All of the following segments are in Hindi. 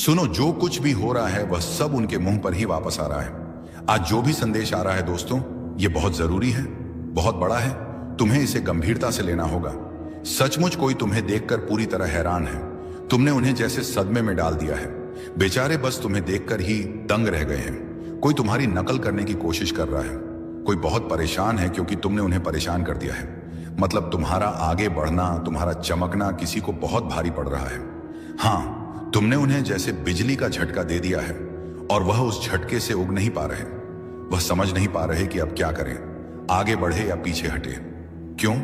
सुनो, जो कुछ भी हो रहा है वह सब उनके मुंह पर ही वापस आ रहा है। आज जो भी संदेश आ रहा है दोस्तों, ये बहुत जरूरी है, बहुत बड़ा है। तुम्हें इसे गंभीरता से लेना होगा। सचमुच कोई तुम्हें देखकर पूरी तरह हैरान है। तुमने उन्हें जैसे सदमे में डाल दिया है। बेचारे बस तुम्हें देखकर ही दंग रह गए हैं। कोई तुम्हारी नकल करने की कोशिश कर रहा है। कोई बहुत परेशान है क्योंकि तुमने उन्हें परेशान कर दिया है। मतलब तुम्हारा आगे बढ़ना, तुम्हारा चमकना किसी को बहुत भारी पड़ रहा है। हाँ, तुमने उन्हें जैसे बिजली का झटका दे दिया है और वह उस झटके से उग नहीं पा रहे। वह समझ नहीं पा रहे कि अब क्या करें, आगे बढ़े या पीछे हटे। क्यों?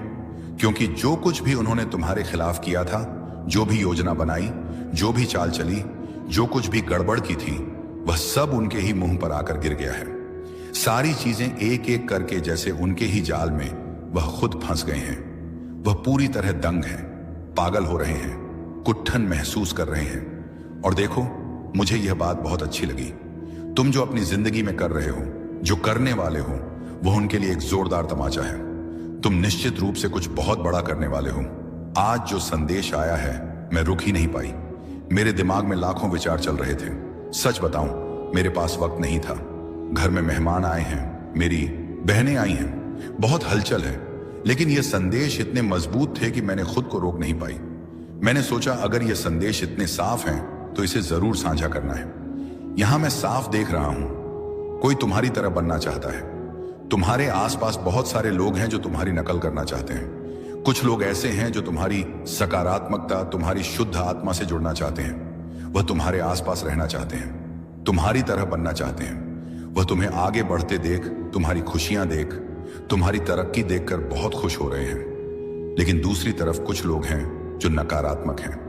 क्योंकि जो कुछ भी उन्होंने तुम्हारे खिलाफ किया था, जो भी योजना बनाई, जो भी चाल चली, जो कुछ भी गड़बड़ की थी, वह सब उनके ही मुंह पर आकर गिर गया है। सारी चीजें एक एक करके जैसे उनके ही जाल में वह खुद फंस गए हैं। वह पूरी तरह दंग हैं, पागल हो रहे हैं, कुट्ठन महसूस कर रहे हैं। और देखो, मुझे यह बात बहुत अच्छी लगी। तुम जो अपनी जिंदगी में कर रहे हो, जो करने वाले हो, वह उनके लिए एक जोरदार तमाचा है। तुम निश्चित रूप से कुछ बहुत बड़ा करने वाले हो। आज जो संदेश आया है, मैं रुक ही नहीं पाई। मेरे दिमाग में लाखों विचार चल रहे थे। सच बताऊं, मेरे पास वक्त नहीं था। घर में मेहमान आए हैं, मेरी बहनें आई हैं, बहुत हलचल है। लेकिन यह संदेश इतने मजबूत थे कि मैंने खुद को रोक नहीं पाई। मैंने सोचा, अगर यह संदेश इतने साफ हैं तो इसे जरूर साझा करना है। यहां मैं साफ देख रहा हूं, कोई तुम्हारी तरह बनना चाहता है। तुम्हारे आसपास बहुत सारे लोग हैं जो तुम्हारी नकल करना चाहते हैं। कुछ लोग ऐसे हैं जो तुम्हारी सकारात्मकता, तुम्हारी शुद्ध आत्मा से जुड़ना चाहते हैं। वह तुम्हारे आसपास रहना चाहते हैं, तुम्हारी तरह बनना चाहते हैं। वह तुम्हें आगे बढ़ते देख, तुम्हारी खुशियां देख, तुम्हारी तरक्की देखकर बहुत खुश हो रहे हैं। लेकिन दूसरी तरफ कुछ लोग हैं जो नकारात्मक हैं,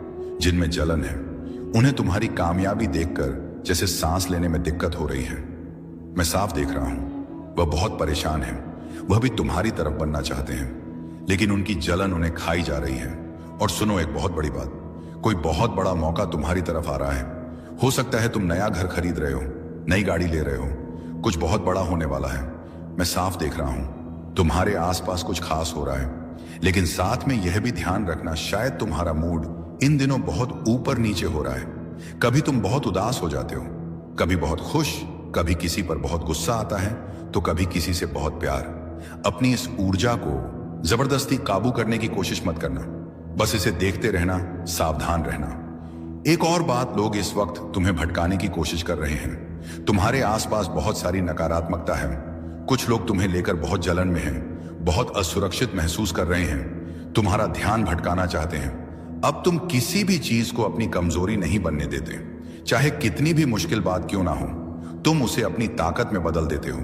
जिनमें जलन है। उन्हें तुम्हारी कामयाबी देखकर जैसे सांस लेने में दिक्कत हो रही है। मैं साफ देख रहा हूं, वह बहुत परेशान है। वह भी तुम्हारी तरफ बनना चाहते हैं, लेकिन उनकी जलन उन्हें खाई जा रही है। और सुनो, एक बहुत बड़ी बात, कोई बहुत बड़ा मौका तुम्हारी तरफ आ रहा है। हो सकता है तुम नया घर खरीद रहे हो, नई गाड़ी ले रहे हो, कुछ बहुत बड़ा होने वाला है। मैं साफ देख रहा हूं, तुम्हारे आसपास कुछ खास हो रहा है। लेकिन साथ में यह भी ध्यान रखना, शायद तुम्हारा मूड इन दिनों बहुत ऊपर नीचे हो रहा है। कभी तुम बहुत उदास हो जाते हो, कभी बहुत खुश, कभी किसी पर बहुत गुस्सा आता है, तो कभी किसी से बहुत प्यार। अपनी इस ऊर्जा को जबरदस्ती काबू करने की कोशिश मत करना, बस इसे देखते रहना, सावधान रहना। एक और बात, लोग इस वक्त तुम्हें भटकाने की कोशिश कर रहे हैं। तुम्हारे आसपास बहुत सारी नकारात्मकता है। कुछ लोग तुम्हें लेकर बहुत जलन में हैं, बहुत असुरक्षित महसूस कर रहे हैं, तुम्हारा ध्यान भटकाना चाहते हैं। अब तुम किसी भी चीज को अपनी कमजोरी नहीं बनने देते। चाहे कितनी भी मुश्किल बात क्यों ना हो, तुम उसे अपनी ताकत में बदल देते हो।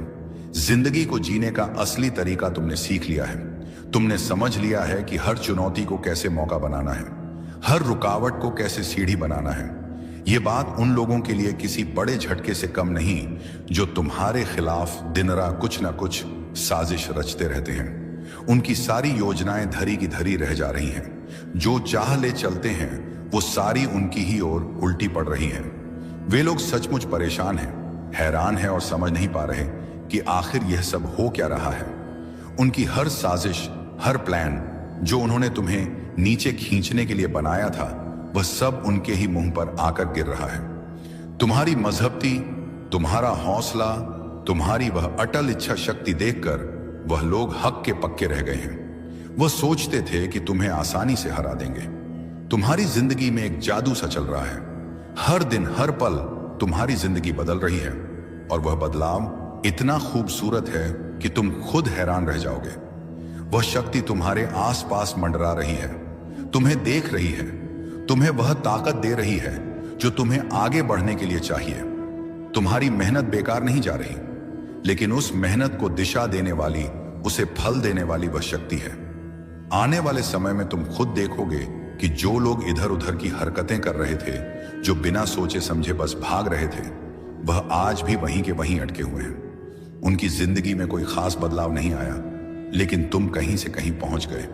जिंदगी को जीने का असली तरीका तुमने सीख लिया है। तुमने समझ लिया है कि हर चुनौती को कैसे मौका बनाना है, हर रुकावट को कैसे सीढ़ी बनाना है। यह बात उन लोगों के लिए किसी बड़े झटके से कम नहीं जो तुम्हारे खिलाफ दिन रात कुछ ना कुछ साजिश रचते रहते हैं। उनकी सारी योजनाएं धरी की धरी रह जा रही हैं। जो चाह ले चलते हैं, वो सारी उनकी ही ओर उल्टी पड़ रही हैं। वे लोग सचमुच परेशान हैं, हैरान हैं और समझ नहीं पा रहे कि आखिर यह सब हो क्या रहा है। उनकी हर साजिश, हर प्लान जो उन्होंने तुम्हें नीचे खींचने के लिए बनाया था, वह सब उनके ही मुंह पर आकर गिर रहा है। तुम्हारी मजहबती, तुम्हारा हौसला, तुम्हारी वह अटल इच्छा शक्ति देखकर वह लोग हक के पक्के रह गए हैं। वह सोचते थे कि तुम्हें आसानी से हरा देंगे। तुम्हारी जिंदगी में एक जादू सा चल रहा है। हर दिन, हर पल तुम्हारी जिंदगी बदल रही है, और वह बदलाव इतना खूबसूरत है कि तुम खुद हैरान रह जाओगे। वह शक्ति तुम्हारे आसपास मंडरा रही है, तुम्हें देख रही है, तुम्हें वह ताकत दे रही है जो तुम्हें आगे बढ़ने के लिए चाहिए। तुम्हारी मेहनत बेकार नहीं जा रही, लेकिन उस मेहनत को दिशा देने वाली, उसे फल देने वाली वह शक्ति है। आने वाले समय में तुम खुद देखोगे कि जो लोग इधर उधर की हरकतें कर रहे थे, जो बिना सोचे समझे बस भाग रहे थे, वह आज भी वहीं के वहीं अटके हुए हैं। उनकी जिंदगी में कोई खास बदलाव नहीं आया, लेकिन तुम कहीं से कहीं पहुंच गए।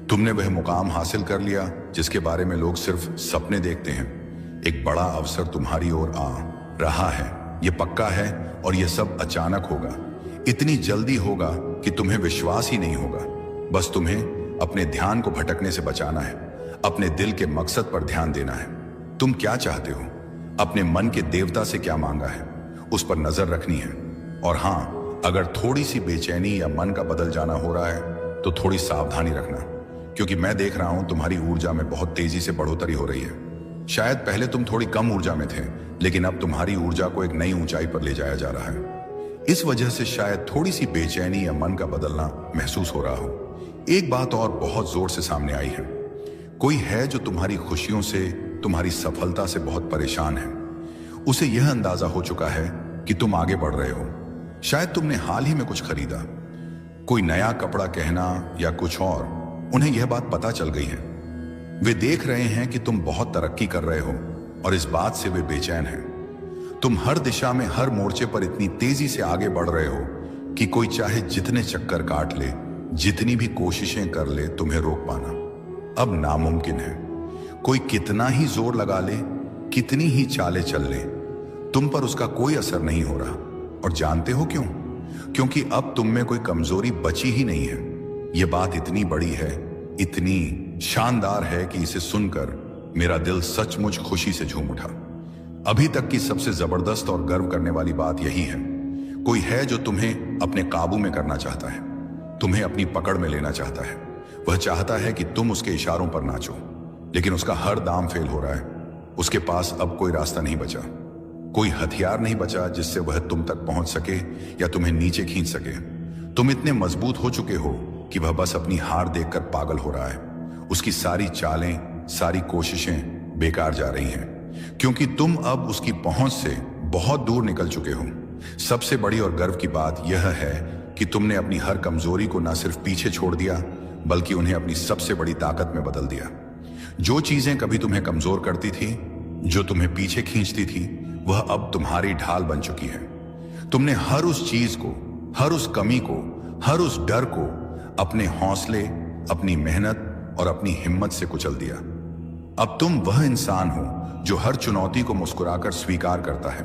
तुमने वह मुकाम हासिल कर लिया जिसके बारे में लोग सिर्फ सपने देखते हैं। एक बड़ा अवसर तुम्हारी ओर आ रहा है, यह पक्का है, और यह सब अचानक होगा। इतनी जल्दी होगा कि तुम्हें विश्वास ही नहीं होगा। बस तुम्हें अपने ध्यान को भटकने से बचाना है, अपने दिल के मकसद पर ध्यान देना है। तुम क्या चाहते हो? अपने मन के देवता से क्या मांगा है उस पर नजर रखनी है। और हाँ, अगर थोड़ी सी बेचैनी या मन का बदल जाना हो रहा है तो थोड़ी सावधानी रखना, क्योंकि मैं देख रहा हूं तुम्हारी ऊर्जा में बहुत तेजी से बढ़ोतरी हो रही है। शायद पहले तुम थोड़ी कम ऊर्जा में थे, लेकिन अब तुम्हारी ऊर्जा को एक नई ऊंचाई पर ले जाया जा रहा है। इस वजह से शायद थोड़ी सी बेचैनी या मन का बदलना महसूस हो रहा हो। एक बात और बहुत जोर से सामने आई है। कोई है जो तुम्हारी खुशियों से, तुम्हारी सफलता से बहुत परेशान है। उसे यह अंदाजा हो चुका है कि तुम आगे बढ़ रहे हो। शायद तुमने हाल ही में कुछ खरीदा, कोई नया कपड़ा कहना या कुछ और, उन्हें यह बात पता चल गई है। वे देख रहे हैं कि तुम बहुत तरक्की कर रहे हो और इस बात से वे बेचैन हैं। तुम हर दिशा में, हर मोर्चे पर इतनी तेजी से आगे बढ़ रहे हो कि कोई चाहे जितने चक्कर काट ले, जितनी भी कोशिशें कर ले, तुम्हें रोक पाना अब नामुमकिन है। कोई कितना ही जोर लगा ले, कितनी ही चालें चल ले, तुम पर उसका कोई असर नहीं हो रहा। और जानते हो क्यों? क्योंकि अब तुम में कोई कमजोरी बची ही नहीं है। यह बात इतनी बड़ी है, इतनी शानदार है कि इसे सुनकर मेरा दिल सचमुच खुशी से झूम उठा। अभी तक की सबसे जबरदस्त और गर्व करने वाली बात यही है। कोई है जो तुम्हें अपने काबू में करना चाहता है, तुम्हें अपनी पकड़ में लेना चाहता है। वह चाहता है कि तुम उसके इशारों पर नाचो, लेकिन उसका हर दाम फेल हो रहा है। उसके पास अब कोई रास्ता नहीं बचा, कोई हथियार नहीं बचा जिससे वह तुम तक पहुंच सके या तुम्हें नीचे खींच सके। तुम इतने मजबूत हो चुके हो कि वह बस अपनी हार देखकर पागल हो रहा है। उसकी सारी चालें, सारी कोशिशें बेकार जा रही हैं, क्योंकि तुम अब उसकी पहुंच से बहुत दूर निकल चुके हो। सबसे बड़ी और गर्व की बात यह है कि तुमने अपनी हर कमजोरी को न सिर्फ पीछे छोड़ दिया, बल्कि उन्हें अपनी सबसे बड़ी ताकत में बदल दिया। जो चीजें कभी तुम्हें कमजोर करती थी, जो तुम्हें पीछे खींचती थी, वह अब तुम्हारी ढाल बन चुकी है। तुमने हर उस चीज को, हर उस कमी को, हर उस डर को अपने हौसले, अपनी मेहनत और अपनी हिम्मत से कुचल दिया। अब तुम वह इंसान हो जो हर चुनौती को मुस्कुराकर स्वीकार करता है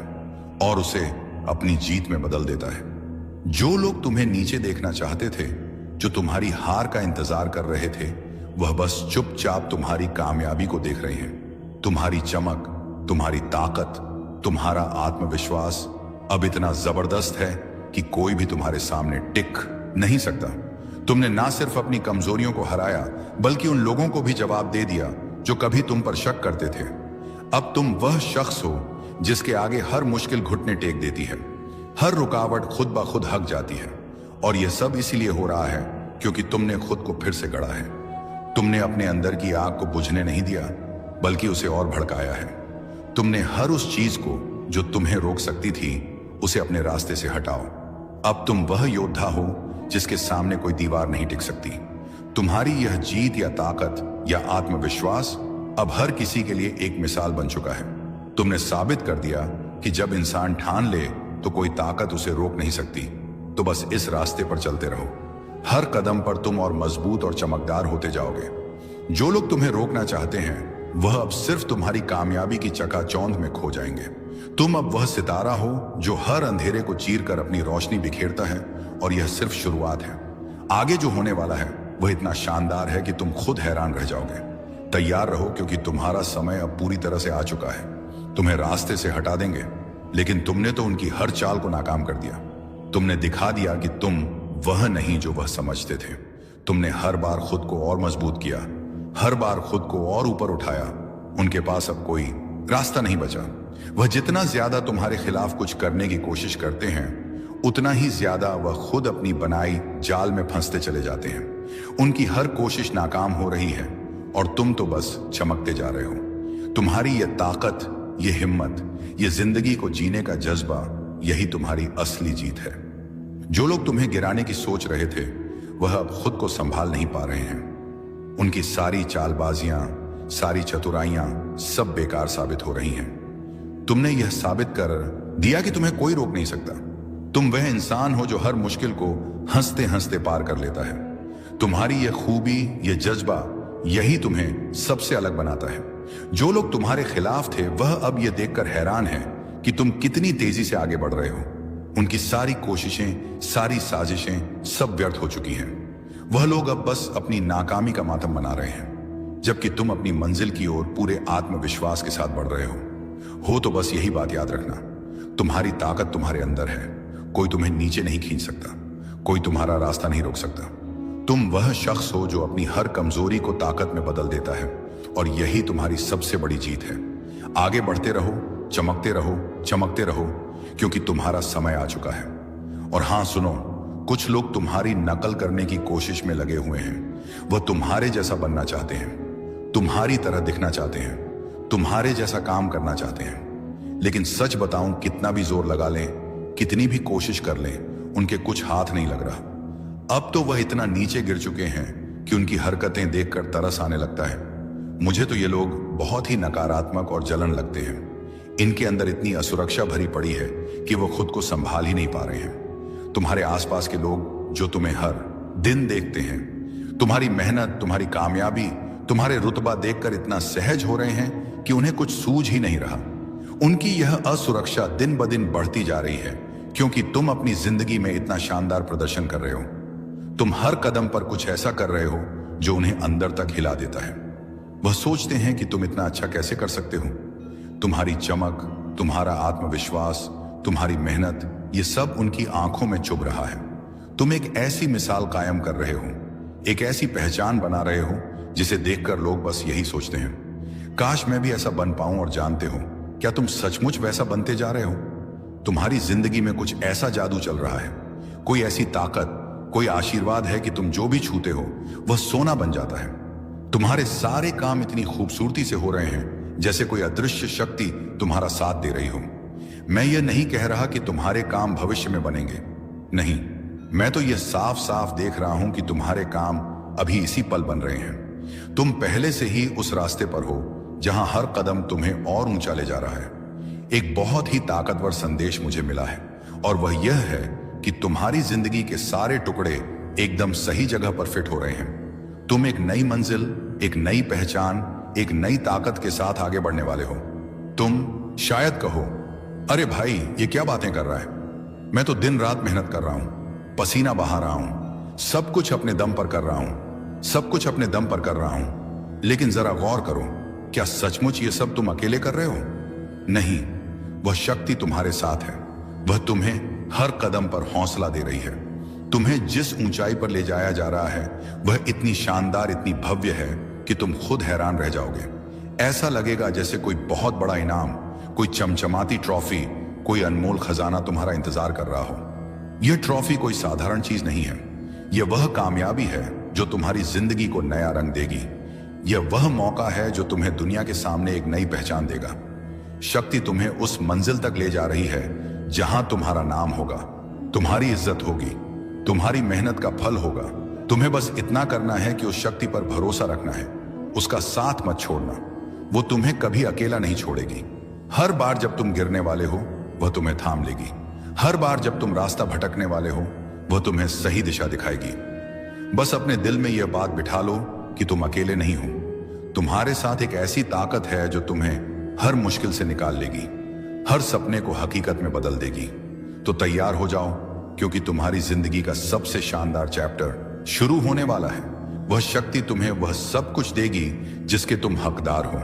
और उसे अपनी जीत में बदल देता है। जो लोग तुम्हें नीचे देखना चाहते थे, जो तुम्हारी हार का इंतजार कर रहे थे, वह बस चुपचाप तुम्हारी कामयाबी को देख रहे हैं। तुम्हारी चमक, तुम्हारी ताकत, तुम्हारा आत्मविश्वास अब इतना जबरदस्त है कि कोई भी तुम्हारे सामने टिक नहीं सकता। तुमने ना सिर्फ अपनी कमजोरियों को हराया, बल्कि उन लोगों को भी जवाब दे दिया जो कभी तुम पर शक करते थे। अब तुम वह शख्स हो जिसके आगे हर मुश्किल घुटने टेक देती है, हर रुकावट खुद ब खुद हक जाती है। और यह सब इसीलिए हो रहा है क्योंकि तुमने खुद को फिर से गढ़ा है। तुमने अपने अंदर की आग को बुझने नहीं दिया, बल्कि उसे और भड़काया है। तुमने हर उस चीज को जो तुम्हें रोक सकती थी, उसे अपने रास्ते से हटाओ। अब तुम वह योद्धा हो जिसके सामने कोई दीवार नहीं टिक सकती। तुम्हारी यह जीत या ताकत या आत्मविश्वास अब हर किसी के लिए एक मिसाल बन चुका है। तुमने साबित कर दिया कि जब इंसान ठान ले तो कोई ताकत उसे रोक नहीं सकती। तो बस इस रास्ते पर चलते रहो। हर कदम पर तुम और मजबूत और चमकदार होते जाओगे। जो लोग तुम्हें रोकना चाहते हैं, वह अब सिर्फ तुम्हारी कामयाबी की चकाचौंध में खो जाएंगे। तुम अब वह सितारा हो जो हर अंधेरे को चीरकर अपनी रोशनी बिखेरता है, और यह सिर्फ शुरुआत है। आगे जो होने वाला है वह इतना शानदार है कि तुम खुद हैरान रह जाओगे। तैयार रहो, क्योंकि तुम्हारा समय अब पूरी तरह से आ चुका है। तुम्हें रास्ते से हटा देंगे, लेकिन तुमने तो उनकी हर चाल को नाकाम कर दिया। तुमने दिखा दिया कि तुम वह नहीं जो वह समझते थे। तुमने हर बार खुद को और मजबूत किया, हर बार खुद को और ऊपर उठाया। उनके पास अब कोई रास्ता नहीं बचा। वह जितना ज्यादा तुम्हारे खिलाफ कुछ करने की कोशिश करते हैं, उतना ही ज्यादा वह खुद अपनी बनाई जाल में फंसते चले जाते हैं। उनकी हर कोशिश नाकाम हो रही है और तुम तो बस चमकते जा रहे हो। तुम्हारी यह ताकत, यह हिम्मत, यह जिंदगी को जीने का जज्बा, यही तुम्हारी असली जीत है। जो लोग तुम्हें गिराने की सोच रहे थे, वह अब खुद को संभाल नहीं पा रहे हैं। उनकी सारी चालबाजियां, सारी चतुराइयां सब बेकार साबित हो रही हैं। तुमने यह साबित कर दिया कि तुम्हें कोई रोक नहीं सकता। तुम वह इंसान हो जो हर मुश्किल को हंसते हंसते पार कर लेता है। तुम्हारी यह खूबी, यह जज्बा, यही तुम्हें सबसे अलग बनाता है। जो लोग तुम्हारे खिलाफ थे, वह अब यह देखकर हैरान है कि तुम कितनी तेजी से आगे बढ़ रहे हो। उनकी सारी कोशिशें, सारी साजिशें सब व्यर्थ हो चुकी हैं। वह लोग अब बस अपनी नाकामी का मातम मना रहे हैं, जबकि तुम अपनी मंजिल की ओर पूरे आत्मविश्वास के साथ बढ़ रहे हो। हो तो बस यही बात याद रखना, तुम्हारी ताकत तुम्हारे अंदर है। कोई तुम्हें नीचे नहीं खींच सकता, कोई तुम्हारा रास्ता नहीं रोक सकता। तुम वह शख्स हो जो अपनी हर कमजोरी को ताकत में बदल देता है, और यही तुम्हारी सबसे बड़ी जीत है। आगे बढ़ते रहो, चमकते रहो, चमकते रहो, क्योंकि तुम्हारा समय आ चुका है। और हां सुनो, कुछ लोग तुम्हारी नकल करने की कोशिश में लगे हुए हैं। वह तुम्हारे जैसा बनना चाहते हैं, तुम्हारी तरह दिखना चाहते हैं, तुम्हारे जैसा काम करना चाहते हैं। लेकिन सच बताऊं, कितना भी जोर लगा लें, कितनी भी कोशिश कर लें, उनके कुछ हाथ नहीं लग रहा। अब तो वह इतना नीचे गिर चुके हैं कि उनकी हरकतें देखकर तरस आने लगता है। मुझे तो ये लोग बहुत ही नकारात्मक और जलन लगते हैं। इनके अंदर इतनी असुरक्षा भरी पड़ी है कि वो खुद को संभाल ही नहीं पा रहे हैं। तुम्हारे आसपास के लोग जो तुम्हें हर दिन देखते हैं, तुम्हारी मेहनत, तुम्हारी कामयाबी, तुम्हारे रुतबा देखकर इतना सहज हो रहे हैं कि उन्हें कुछ सूझ ही नहीं रहा। उनकी यह असुरक्षा दिन ब दिन बढ़ती जा रही है, क्योंकि तुम अपनी जिंदगी में इतना शानदार प्रदर्शन कर रहे हो। तुम हर कदम पर कुछ ऐसा कर रहे हो जो उन्हें अंदर तक हिला देता है। वह सोचते हैं कि तुम इतना अच्छा कैसे कर सकते हो। तुम्हारी चमक, तुम्हारा आत्मविश्वास, तुम्हारी मेहनत, ये सब उनकी आंखों में चुभ रहा है। तुम एक ऐसी मिसाल कायम कर रहे हो, एक ऐसी पहचान बना रहे हो जिसे देखकर लोग बस यही सोचते हैं, काश मैं भी ऐसा बन पाऊं। और जानते हो, क्या तुम सचमुच वैसा बनते जा रहे हो? तुम्हारी जिंदगी में कुछ ऐसा जादू चल रहा है, कोई ऐसी ताकत, कोई आशीर्वाद है कि तुम जो भी छूते हो वह सोना बन जाता है। तुम्हारे सारे काम इतनी खूबसूरती से हो रहे हैं जैसे कोई अदृश्य शक्ति तुम्हारा साथ दे रही हो। मैं ये नहीं कह रहा कि तुम्हारे काम भविष्य में बनेंगे, नहीं, मैं तो ये साफ साफ देख रहा हूं कि तुम्हारे काम अभी इसी पल बन रहे हैं। तुम पहले से ही उस रास्ते पर हो जहां हर कदम तुम्हें और ऊंचा ले जा रहा है। एक बहुत ही ताकतवर संदेश मुझे मिला है, और वह यह है कि तुम्हारी जिंदगी के सारे टुकड़े एकदम सही जगह पर फिट हो रहे हैं। तुम एक नई मंजिल, एक नई पहचान, एक नई ताकत के साथ आगे बढ़ने वाले हो। तुम शायद कहो, अरे भाई ये क्या बातें कर रहा है, मैं तो दिन रात मेहनत कर रहा हूं, पसीना बहा रहा हूं, सब कुछ अपने दम पर कर रहा हूं, सब कुछ अपने दम पर कर रहा हूं। लेकिन जरा गौर करो, क्या सचमुच ये सब तुम अकेले कर रहे हो? नहीं, वह शक्ति तुम्हारे साथ है। वह तुम्हें हर कदम पर हौसला दे रही है। तुम्हें जिस ऊंचाई पर ले जाया जा रहा है वह इतनी शानदार, इतनी भव्य है कि तुम खुद हैरान रह जाओगे। ऐसा लगेगा जैसे कोई बहुत बड़ा इनाम, कोई चमचमाती ट्रॉफी, कोई अनमोल खजाना तुम्हारा इंतजार कर रहा हो। यह ट्रॉफी कोई साधारण चीज नहीं है। यह वह कामयाबी है जो तुम्हारी जिंदगी को नया रंग देगी। यह वह मौका है जो तुम्हें दुनिया के सामने एक नई पहचान देगा। शक्ति तुम्हें उस मंजिल तक ले जा रही है जहां तुम्हारा नाम होगा, तुम्हारी इज्जत होगी, तुम्हारी मेहनत का फल होगा। तुम्हें बस इतना करना है कि उस शक्ति पर भरोसा रखना है, उसका साथ मत छोड़ना। वो तुम्हें कभी अकेला नहीं छोड़ेगी। हर बार जब तुम गिरने वाले हो वह तुम्हें थाम लेगी। हर बार जब तुम रास्ता भटकने वाले हो वह तुम्हें सही दिशा दिखाएगी। बस अपने दिल में यह बात बिठा लो कि तुम अकेले नहीं हो। तुम्हारे साथ एक ऐसी ताकत है जो तुम्हें हर मुश्किल से निकाल लेगी, हर सपने को हकीकत में बदल देगी। तो तैयार हो जाओ, क्योंकि तुम्हारी जिंदगी का सबसे शानदार चैप्टर शुरू होने वाला है। वह शक्ति तुम्हें वह सब कुछ देगी जिसके तुम हकदार हो।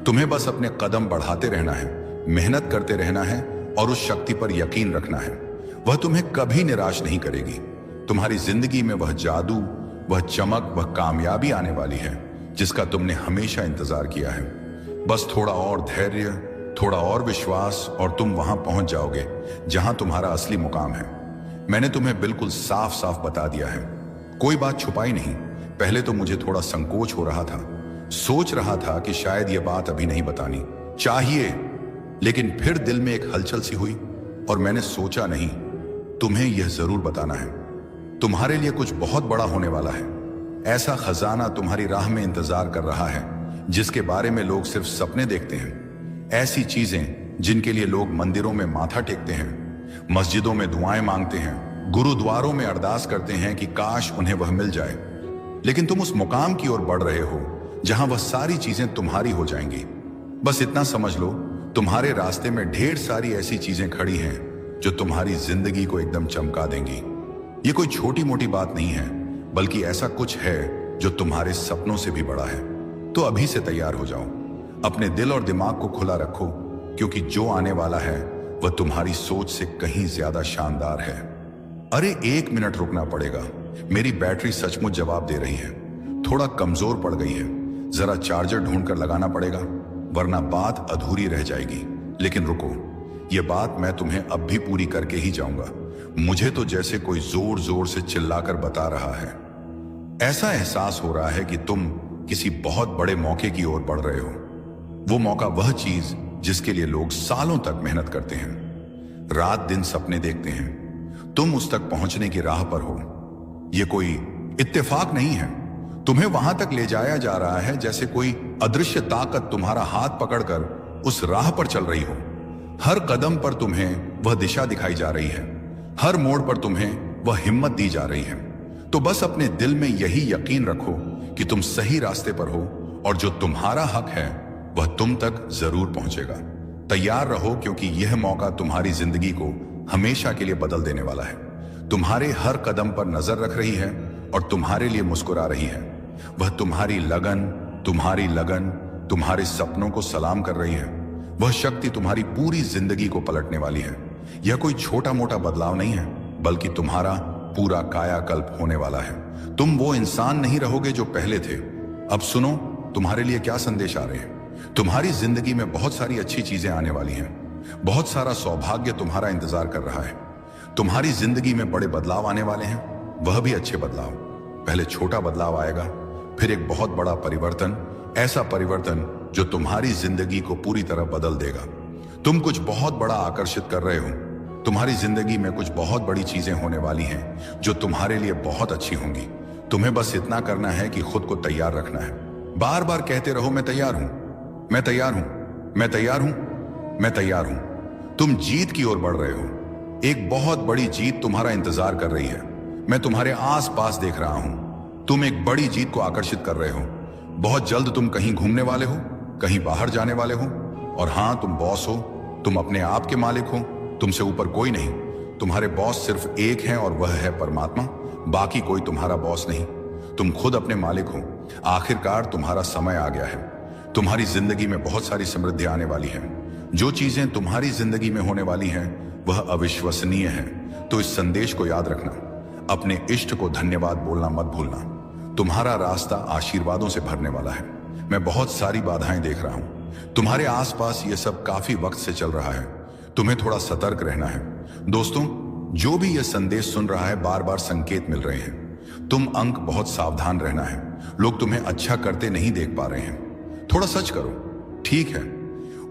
तुम्हें बस अपने कदम बढ़ाते रहना है, मेहनत करते रहना है और उस शक्ति पर यकीन रखना है। वह तुम्हें कभी निराश नहीं करेगी। तुम्हारी जिंदगी में वह जादू, वह चमक, वह कामयाबी आने वाली है जिसका तुमने हमेशा इंतजार किया है। बस थोड़ा और धैर्य, थोड़ा और विश्वास और तुम वहां पहुंच जाओगे जहां तुम्हारा असली मुकाम है। मैंने तुम्हें बिल्कुल साफ साफ बता दिया है, कोई बात छुपाई नहीं। पहले तो मुझे थोड़ा संकोच हो रहा था, सोच रहा था कि शायद यह बात अभी नहीं बतानी चाहिए, लेकिन फिर दिल में एक हलचल सी हुई और मैंने सोचा नहीं, तुम्हें यह जरूर बताना है। तुम्हारे लिए कुछ बहुत बड़ा होने वाला है। ऐसा खजाना तुम्हारी राह में इंतजार कर रहा है जिसके बारे में लोग सिर्फ सपने देखते हैं। ऐसी चीजें जिनके लिए लोग मंदिरों में माथा टेकते हैं, मस्जिदों में दुआएं मांगते हैं, गुरुद्वारों में अरदास करते हैं कि काश उन्हें वह मिल जाए। लेकिन तुम उस मुकाम की ओर बढ़ रहे हो जहां वह सारी चीजें तुम्हारी हो जाएंगी। बस इतना समझ लो, तुम्हारे रास्ते में ढेर सारी ऐसी चीजें खड़ी हैं जो तुम्हारी जिंदगी को एकदम चमका देंगी। ये कोई छोटी मोटी बात नहीं है, बल्कि ऐसा कुछ है जो तुम्हारे सपनों से भी बड़ा है। तो अभी से तैयार हो जाओ, अपने दिल और दिमाग को खुला रखो, क्योंकि जो आने वाला है वह तुम्हारी सोच से कहीं ज्यादा शानदार है। अरे 1 मिनट रुकना पड़ेगा, मेरी बैटरी सचमुच जवाब दे रही है, थोड़ा कमजोर पड़ गई है, जरा चार्जर ढूंढकर लगाना पड़ेगा, वरना बात अधूरी रह जाएगी। लेकिन रुको, यह बात मैं तुम्हें अब भी पूरी करके ही जाऊंगा। मुझे तो जैसे कोई जोर जोर से चिल्लाकर बता रहा है। ऐसा एहसास हो रहा है कि तुम किसी बहुत बड़े मौके की ओर बढ़ रहे हो। वो मौका, वह चीज जिसके लिए लोग सालों तक मेहनत करते हैं, रात दिन सपने देखते हैं। तुम उस तक पहुंचने की राह पर हो। यह कोई इत्तेफाक नहीं है, तुम्हें वहां तक ले जाया जा रहा है जैसे कोई अदृश्य ताकत तुम्हारा हाथ पकड़कर उस राह पर चल रही हो। हर कदम पर तुम्हें वह दिशा दिखाई जा रही है, हर मोड़ पर तुम्हें वह हिम्मत दी जा रही है। तो बस अपने दिल में यही यकीन रखो कि तुम सही रास्ते पर हो और जो तुम्हारा हक है वह तुम तक जरूर पहुंचेगा। तैयार रहो, क्योंकि यह मौका तुम्हारी जिंदगी को हमेशा के लिए बदल देने वाला है। तुम्हारे हर कदम पर नजर रख रही है और तुम्हारे लिए मुस्कुरा रही है। वह तुम्हारी लगन, तुम्हारे सपनों को सलाम कर रही है। वह शक्ति तुम्हारी पूरी जिंदगी को पलटने वाली है। यह कोई छोटा मोटा बदलाव नहीं है, बल्कि तुम्हारा पूरा कायाकल्प होने वाला है। तुम वो इंसान नहीं रहोगे जो पहले थे। अब सुनो, तुम्हारे लिए क्या संदेश आ रहे हैं। तुम्हारी जिंदगी में बहुत सारी अच्छी चीजें आने वाली हैं। बहुत सारा सौभाग्य तुम्हारा इंतजार कर रहा है। तुम्हारी जिंदगी में बड़े बदलाव आने वाले हैं, वह भी अच्छे बदलाव। पहले छोटा बदलाव आएगा, फिर एक बहुत बड़ा परिवर्तन, ऐसा परिवर्तन जो तुम्हारी जिंदगी को पूरी तरह बदल देगा। तुम कुछ बहुत बड़ा आकर्षित कर रहे हो। तुम्हारी जिंदगी में कुछ बहुत बड़ी चीजें होने वाली हैं जो तुम्हारे लिए बहुत अच्छी होंगी। तुम्हें बस इतना करना है कि खुद को तैयार रखना है। बार बार कहते रहो, मैं तैयार हूं, मैं तैयार हूं, मैं तैयार हूं, मैं तैयार हूं। तुम जीत की ओर बढ़ रहे हो। एक बहुत बड़ी जीत तुम्हारा इंतजार कर रही है। मैं तुम्हारे आसपास देख रहा हूं। तुम एक बड़ी जीत को आकर्षित कर रहे हो। बहुत जल्द तुम कहीं घूमने वाले हो, कहीं बाहर जाने वाले हो। और हां, तुम बॉस हो, तुम अपने आप के मालिक हो। तुमसे ऊपर कोई नहीं। तुम्हारे बॉस सिर्फ एक हैं और वह है परमात्मा। बाकी कोई तुम्हारा बॉस नहीं। तुम खुद अपने मालिक हो। आखिरकार तुम्हारा समय आ गया है। तुम्हारी जिंदगी में बहुत सारी समृद्धि आने वाली है। जो चीजें तुम्हारी जिंदगी में होने वाली हैं वह अविश्वसनीय है। तो इस संदेश को याद रखना, अपने इष्ट को धन्यवाद बोलना मत भूलना। तुम्हारा रास्ता आशीर्वादों से भरने वाला है। मैं बहुत सारी बाधाएं देख रहा हूं। तुम्हारे आसपास यह सब काफी वक्त से चल रहा है। तुम्हें थोड़ा सतर्क रहना है। दोस्तों, जो भी यह संदेश सुन रहा है, बार बार संकेत मिल रहे हैं। तुम अंक बहुत सावधान रहना है। लोग तुम्हें अच्छा करते नहीं देख पा रहे हैं। थोड़ा सच करो, ठीक है।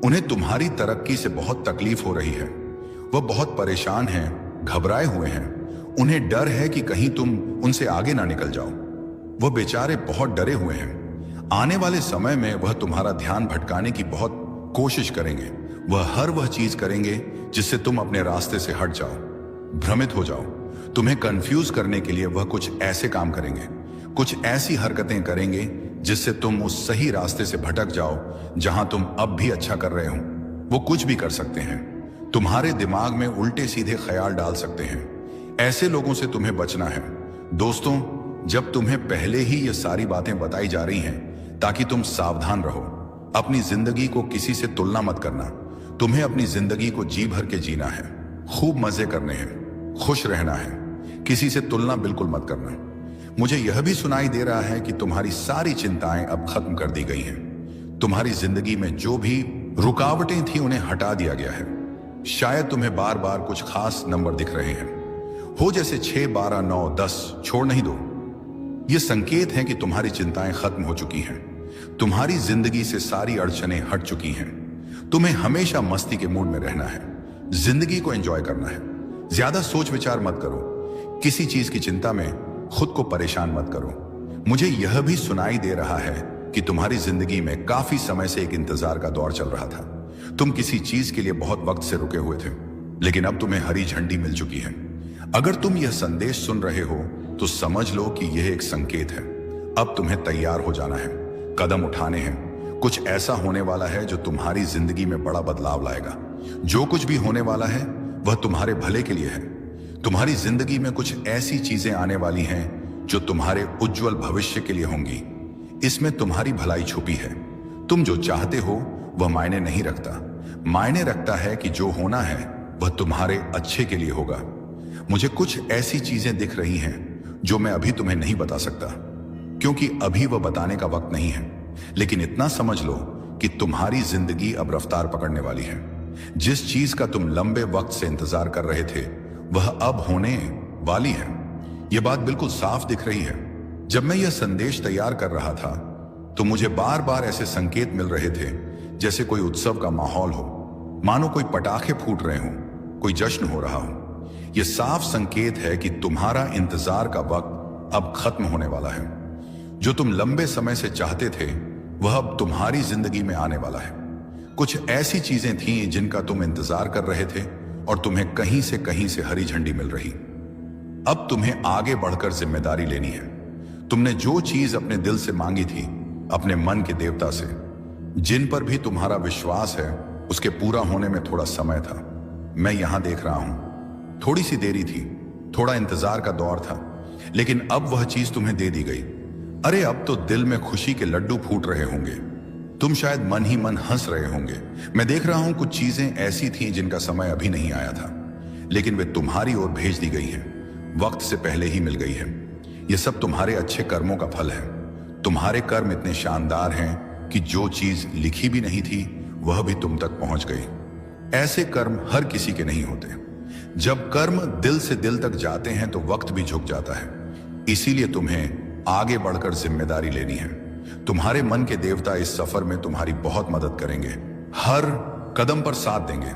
उन्हें तुम्हारी तरक्की से बहुत तकलीफ हो रही है। वह बहुत परेशान हैं, घबराए हुए हैं। उन्हें डर है कि कहीं तुम उनसे आगे ना निकल जाओ। वह बेचारे बहुत डरे हुए हैं। आने वाले समय में वह तुम्हारा ध्यान भटकाने की बहुत कोशिश करेंगे। वह चीज करेंगे जिससे तुम अपने रास्ते से हट जाओ, भ्रमित हो जाओ। तुम्हें कंफ्यूज करने के लिए वह कुछ ऐसे काम करेंगे, कुछ ऐसी हरकतें करेंगे जिससे तुम उस सही रास्ते से भटक जाओ जहां तुम अब भी अच्छा कर रहे हो। वो कुछ भी कर सकते हैं। तुम्हारे दिमाग में उल्टे सीधे ख्याल डाल सकते हैं। ऐसे लोगों से तुम्हें बचना है। दोस्तों, जब तुम्हें पहले ही ये सारी बातें बताई जा रही हैं ताकि तुम सावधान रहो। अपनी जिंदगी को किसी से तुलना मत करना। तुम्हें अपनी जिंदगी को जी भर के जीना है, खूब मजे करने हैं, खुश रहना है। किसी से तुलना बिल्कुल मत करना। मुझे यह भी सुनाई दे रहा है कि तुम्हारी सारी चिंताएं अब खत्म कर दी गई हैं। तुम्हारी जिंदगी में जो भी रुकावटें थी उन्हें हटा दिया गया है। शायद तुम्हें बार बार कुछ खास नंबर दिख रहे हैं, हो जैसे 6, 12, 9, 10। छोड़ नहीं दो। ये संकेत है कि तुम्हारी चिंताएं खत्म हो चुकी हैं। तुम्हारी जिंदगी से सारी अड़चनें हट चुकी हैं। तुम्हें हमेशा मस्ती के मूड में रहना है, जिंदगी को एंजॉय करना है। ज्यादा सोच विचार मत करो। किसी चीज की चिंता में खुद को परेशान मत करो। मुझे यह भी सुनाई दे रहा है कि तुम्हारी जिंदगी में काफी समय से एक इंतजार का दौर चल रहा था। तुम किसी चीज के लिए बहुत वक्त से रुके हुए थे, लेकिन अब तुम्हें हरी झंडी मिल चुकी है। अगर तुम यह संदेश सुन रहे हो तो समझ लो कि यह एक संकेत है। अब तुम्हें तैयार हो जाना है, कदम उठाने हैं। कुछ ऐसा होने वाला है जो तुम्हारी जिंदगी में बड़ा बदलाव लाएगा। जो कुछ भी होने वाला है वह तुम्हारे भले के लिए है। तुम्हारी जिंदगी में कुछ ऐसी चीजें आने वाली हैं जो तुम्हारे उज्जवल भविष्य के लिए होंगी। इसमें तुम्हारी भलाई छुपी है। तुम जो चाहते हो वह मायने नहीं रखता। मायने रखता है कि जो होना है वह तुम्हारे अच्छे के लिए होगा। मुझे कुछ ऐसी चीजें दिख रही हैं जो मैं अभी तुम्हें नहीं बता सकता, क्योंकि अभी वह बताने का वक्त नहीं है। लेकिन इतना समझ लो कि तुम्हारी जिंदगी अब रफ्तार पकड़ने वाली है। जिस चीज का तुम लंबे वक्त से इंतजार कर रहे थे वह अब होने वाली है। यह बात बिल्कुल साफ दिख रही है। जब मैं यह संदेश तैयार कर रहा था तो मुझे बार बार ऐसे संकेत मिल रहे थे जैसे कोई उत्सव का माहौल हो, मानो कोई पटाखे फूट रहे हों, कोई जश्न हो रहा हो। यह साफ संकेत है कि तुम्हारा इंतजार का वक्त अब खत्म होने वाला है। जो तुम लंबे समय से चाहते थे वह अब तुम्हारी जिंदगी में आने वाला है। कुछ ऐसी चीजें थीं जिनका तुम इंतजार कर रहे थे और तुम्हें कहीं से हरी झंडी मिल रही। अब तुम्हें आगे बढ़कर जिम्मेदारी लेनी है। तुमने जो चीज अपने दिल से मांगी थी, अपने मन के देवता से, जिन पर भी तुम्हारा विश्वास है, उसके पूरा होने में थोड़ा समय था। मैं यहां देख रहा हूं। थोड़ी सी देरी थी, थोड़ा इंतजार का दौर था, लेकिन अब वह चीज तुम्हें दे दी गई। अरे अब तो दिल में खुशी के लड्डू फूट रहे होंगे। तुम शायद मन ही मन हंस रहे होंगे। मैं देख रहा हूं कुछ चीजें ऐसी थीं जिनका समय अभी नहीं आया था, लेकिन वे तुम्हारी ओर भेज दी गई हैं, वक्त से पहले ही मिल गई है। यह सब तुम्हारे अच्छे कर्मों का फल है। तुम्हारे कर्म इतने शानदार हैं कि जो चीज लिखी भी नहीं थी वह भी तुम तक पहुंच गई। ऐसे कर्म हर किसी के नहीं होते। जब कर्म दिल से दिल तक जाते हैं तो वक्त भी झुक जाता है। इसीलिए तुम्हें आगे बढ़कर जिम्मेदारी लेनी है। तुम्हारे मन के देवता इस सफर में तुम्हारी बहुत मदद करेंगे, हर कदम पर साथ देंगे।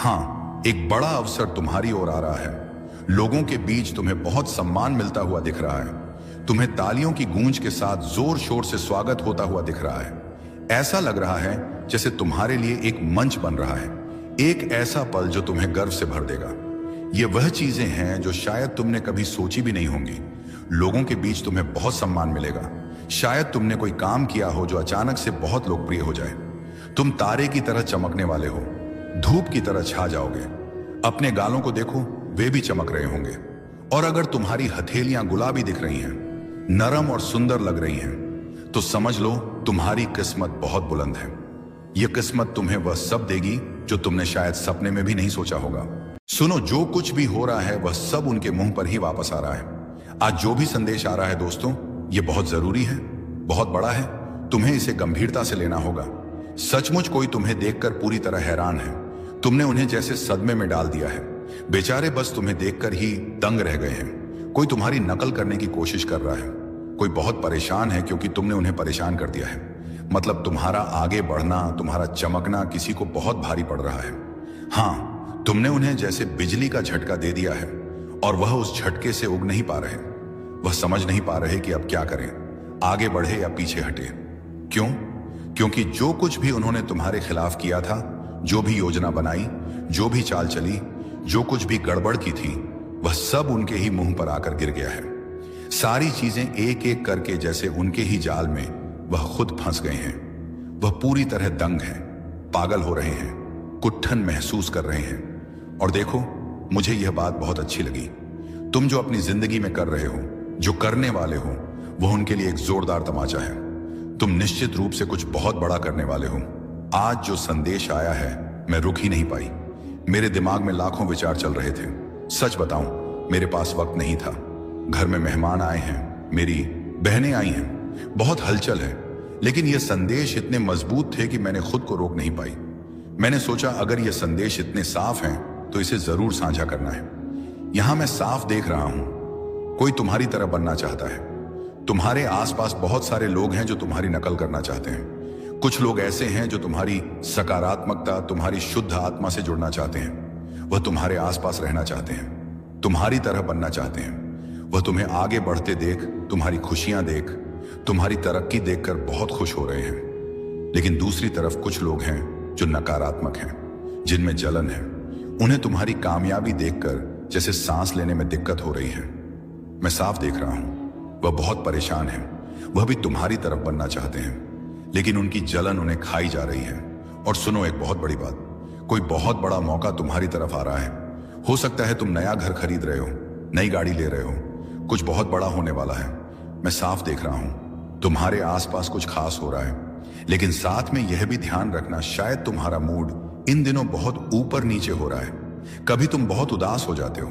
हाँ, एक बड़ा अवसर तुम्हारी ओर आ रहा है। लोगों के बीच तुम्हें बहुत सम्मान मिलता हुआ दिख रहा है। तुम्हें तालियों की गूंज के साथ जोर शोर से स्वागत होता हुआ दिख रहा है। ऐसा लग रहा है जैसे तुम्हारे लिए एक मंच बन रहा है, एक ऐसा पल जो तुम्हें गर्व से भर देगा। ये वह चीजें हैं जो शायद तुमने कभी सोची भी नहीं होंगी। लोगों के बीच तुम्हें बहुत सम्मान मिलेगा। शायद तुमने कोई काम किया हो जो अचानक से बहुत लोकप्रिय हो जाए। तुम तारे की तरह चमकने वाले हो, धूप की तरह छा जाओगे। अपने गालों को देखो, वे भी चमक रहे होंगे। और अगर तुम्हारी हथेलियां गुलाबी दिख रही हैं, नरम और सुंदर लग रही हैं, तो समझ लो तुम्हारी किस्मत बहुत बुलंद है। यह किस्मत तुम्हें वह सब देगी जो तुमने शायद सपने में भी नहीं सोचा होगा। सुनो, जो कुछ भी हो रहा है वह सब उनके मुंह पर ही वापस आ रहा है। आज जो भी संदेश आ रहा है दोस्तों, यह बहुत जरूरी है, बहुत बड़ा है। तुम्हें इसे गंभीरता से लेना होगा। सचमुच कोई तुम्हें देखकर पूरी तरह हैरान है। तुमने उन्हें जैसे सदमे में डाल दिया है। बेचारे बस तुम्हें देखकर ही दंग रह गए हैं। कोई तुम्हारी नकल करने की कोशिश कर रहा है। कोई बहुत परेशान है क्योंकि तुमने उन्हें परेशान कर दिया है। मतलब तुम्हारा आगे बढ़ना, तुम्हारा चमकना किसी को बहुत भारी पड़ रहा है। हाँ, तुमने उन्हें जैसे बिजली का झटका दे दिया है और वह उस झटके से उग नहीं पा रहे। वह समझ नहीं पा रहे कि अब क्या करें, आगे बढ़े या पीछे हटे। क्यों? क्योंकि जो कुछ भी उन्होंने तुम्हारे खिलाफ किया था, जो भी योजना बनाई, जो भी चाल चली, जो कुछ भी गड़बड़ की थी, वह सब उनके ही मुंह पर आकर गिर गया है। सारी चीजें एक एक करके जैसे उनके ही जाल में वह खुद फंस गए हैं। वह पूरी तरह दंग हैं, पागल हो रहे हैं, कुट्ठन महसूस कर रहे हैं। और देखो, मुझे यह बात बहुत अच्छी लगी। तुम जो अपनी जिंदगी में कर रहे हो, जो करने वाले हो, वह उनके लिए एक जोरदार तमाचा है। तुम निश्चित रूप से कुछ बहुत बड़ा करने वाले हो। आज जो संदेश आया है, मैं रुक ही नहीं पाई। मेरे दिमाग में लाखों विचार चल रहे थे। सच बताऊं, मेरे पास वक्त नहीं था। घर में मेहमान आए हैं, मेरी बहनें आई हैं, बहुत हलचल है। लेकिन यह संदेश इतने मजबूत थे कि मैंने खुद को रोक नहीं पाई। मैंने सोचा अगर यह संदेश इतने साफ हैं तो इसे जरूर साझा करना है। यहां मैं साफ देख रहा हूं, कोई तुम्हारी तरह बनना चाहता है। तुम्हारे आसपास बहुत सारे लोग हैं जो तुम्हारी नकल करना चाहते हैं। कुछ लोग ऐसे हैं जो तुम्हारी सकारात्मकता, तुम्हारी शुद्ध आत्मा से जुड़ना चाहते हैं। वह तुम्हारे आसपास रहना चाहते हैं, तुम्हारी तरह बनना चाहते हैं। वह तुम्हें आगे बढ़ते देख, तुम्हारी खुशियां देख, तुम्हारी तरक्की देखकर बहुत खुश हो रहे हैं। लेकिन दूसरी तरफ कुछ लोग हैं जो नकारात्मक हैं, जिनमें जलन है। उन्हें तुम्हारी कामयाबी देखकर जैसे सांस लेने में दिक्कत हो रही है। मैं साफ देख रहा हूं, वह बहुत परेशान है। वह भी तुम्हारी तरफ बनना चाहते हैं, लेकिन उनकी जलन उन्हें खाई जा रही है। और सुनो, एक बहुत बड़ी बात, कोई बहुत बड़ा मौका तुम्हारी तरफ आ रहा है। हो सकता है तुम नया घर खरीद रहे हो, नई गाड़ी ले रहे हो, कुछ बहुत बड़ा होने वाला है। मैं साफ देख रहा हूं, तुम्हारे आसपास कुछ खास हो रहा है। लेकिन साथ में यह भी ध्यान रखना, शायद तुम्हारा मूड इन दिनों बहुत ऊपर नीचे हो रहा है। कभी तुम बहुत उदास हो जाते हो,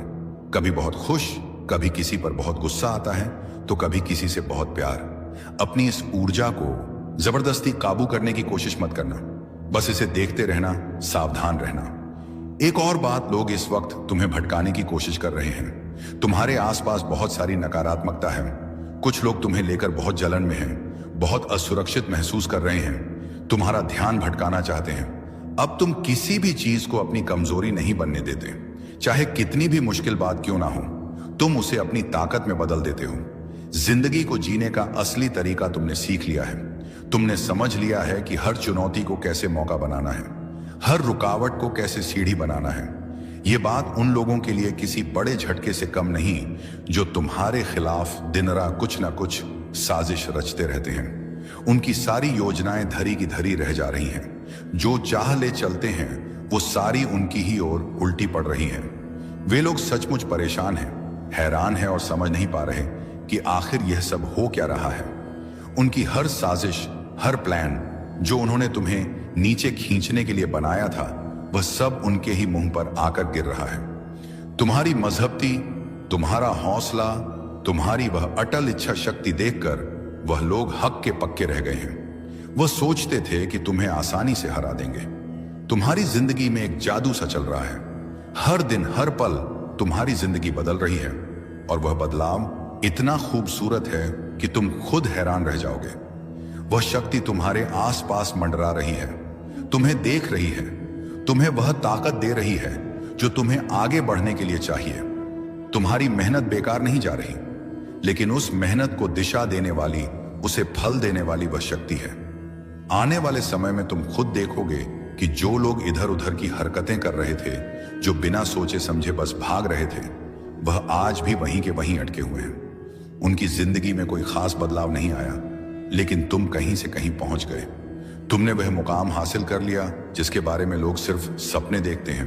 कभी बहुत खुश, कभी किसी पर बहुत गुस्सा आता है तो कभी किसी से बहुत प्यार। अपनी इस ऊर्जा को जबरदस्ती काबू करने की कोशिश मत करना, बस इसे देखते रहना, सावधान रहना। एक और बात, लोग इस वक्त तुम्हें भटकाने की कोशिश कर रहे हैं। तुम्हारे आसपास बहुत सारी नकारात्मकता है। कुछ लोग तुम्हें लेकर बहुत जलन में हैं, बहुत असुरक्षित महसूस कर रहे हैं, तुम्हारा ध्यान भटकाना चाहते हैं। अब तुम किसी भी चीज को अपनी कमजोरी नहीं बनने देते, चाहे कितनी भी मुश्किल बात क्यों ना हो, तुम उसे अपनी ताकत में बदल देते हो। जिंदगी को जीने का असली तरीका तुमने सीख लिया है। तुमने समझ लिया है कि हर चुनौती को कैसे मौका बनाना है, हर रुकावट को कैसे सीढ़ी बनाना है। यह बात उन लोगों के लिए किसी बड़े झटके से कम नहीं जो तुम्हारे खिलाफ दिन रात कुछ ना कुछ साजिश रचते रहते हैं। उनकी सारी योजनाएं धरी की धरी रह जा रही हैं। जो चाह ले चलते हैं वो सारी उनकी ही ओर उल्टी पड़ रही हैं। वे लोग सचमुच परेशान हैं, हैरान हैं और समझ नहीं पा रहे कि आखिर यह सब हो क्या रहा है। उनकी हर साजिश, हर प्लान जो उन्होंने तुम्हें नीचे खींचने के लिए बनाया था, वह सब उनके ही मुंह पर आकर गिर रहा है। तुम्हारी मजहबती, तुम्हारा हौसला, तुम्हारी वह अटल इच्छा शक्ति देखकर वह लोग हक के पक्के रह गए हैं। वह सोचते थे कि तुम्हें आसानी से हरा देंगे। तुम्हारी जिंदगी में एक जादू सा चल रहा है। हर दिन, हर पल तुम्हारी जिंदगी बदल रही है और वह बदलाव इतना खूबसूरत है कि तुम खुद हैरान रह जाओगे। वह शक्ति तुम्हारे आसपास मंडरा रही है, तुम्हें देख रही है, तुम्हें वह ताकत दे रही है जो तुम्हें आगे बढ़ने के लिए चाहिए। तुम्हारी मेहनत बेकार नहीं जा रही, लेकिन उस मेहनत को दिशा देने वाली, उसे फल देने वाली वह शक्ति है। आने वाले समय में तुम खुद देखोगे कि जो लोग इधर उधर की हरकतें कर रहे थे, जो बिना सोचे समझे बस भाग रहे थे, वह आज भी वहीं के वहीं अटके हुए हैं। उनकी जिंदगी में कोई खास बदलाव नहीं आया, लेकिन तुम कहीं से कहीं पहुंच गए। तुमने वह मुकाम हासिल कर लिया जिसके बारे में लोग सिर्फ सपने देखते हैं।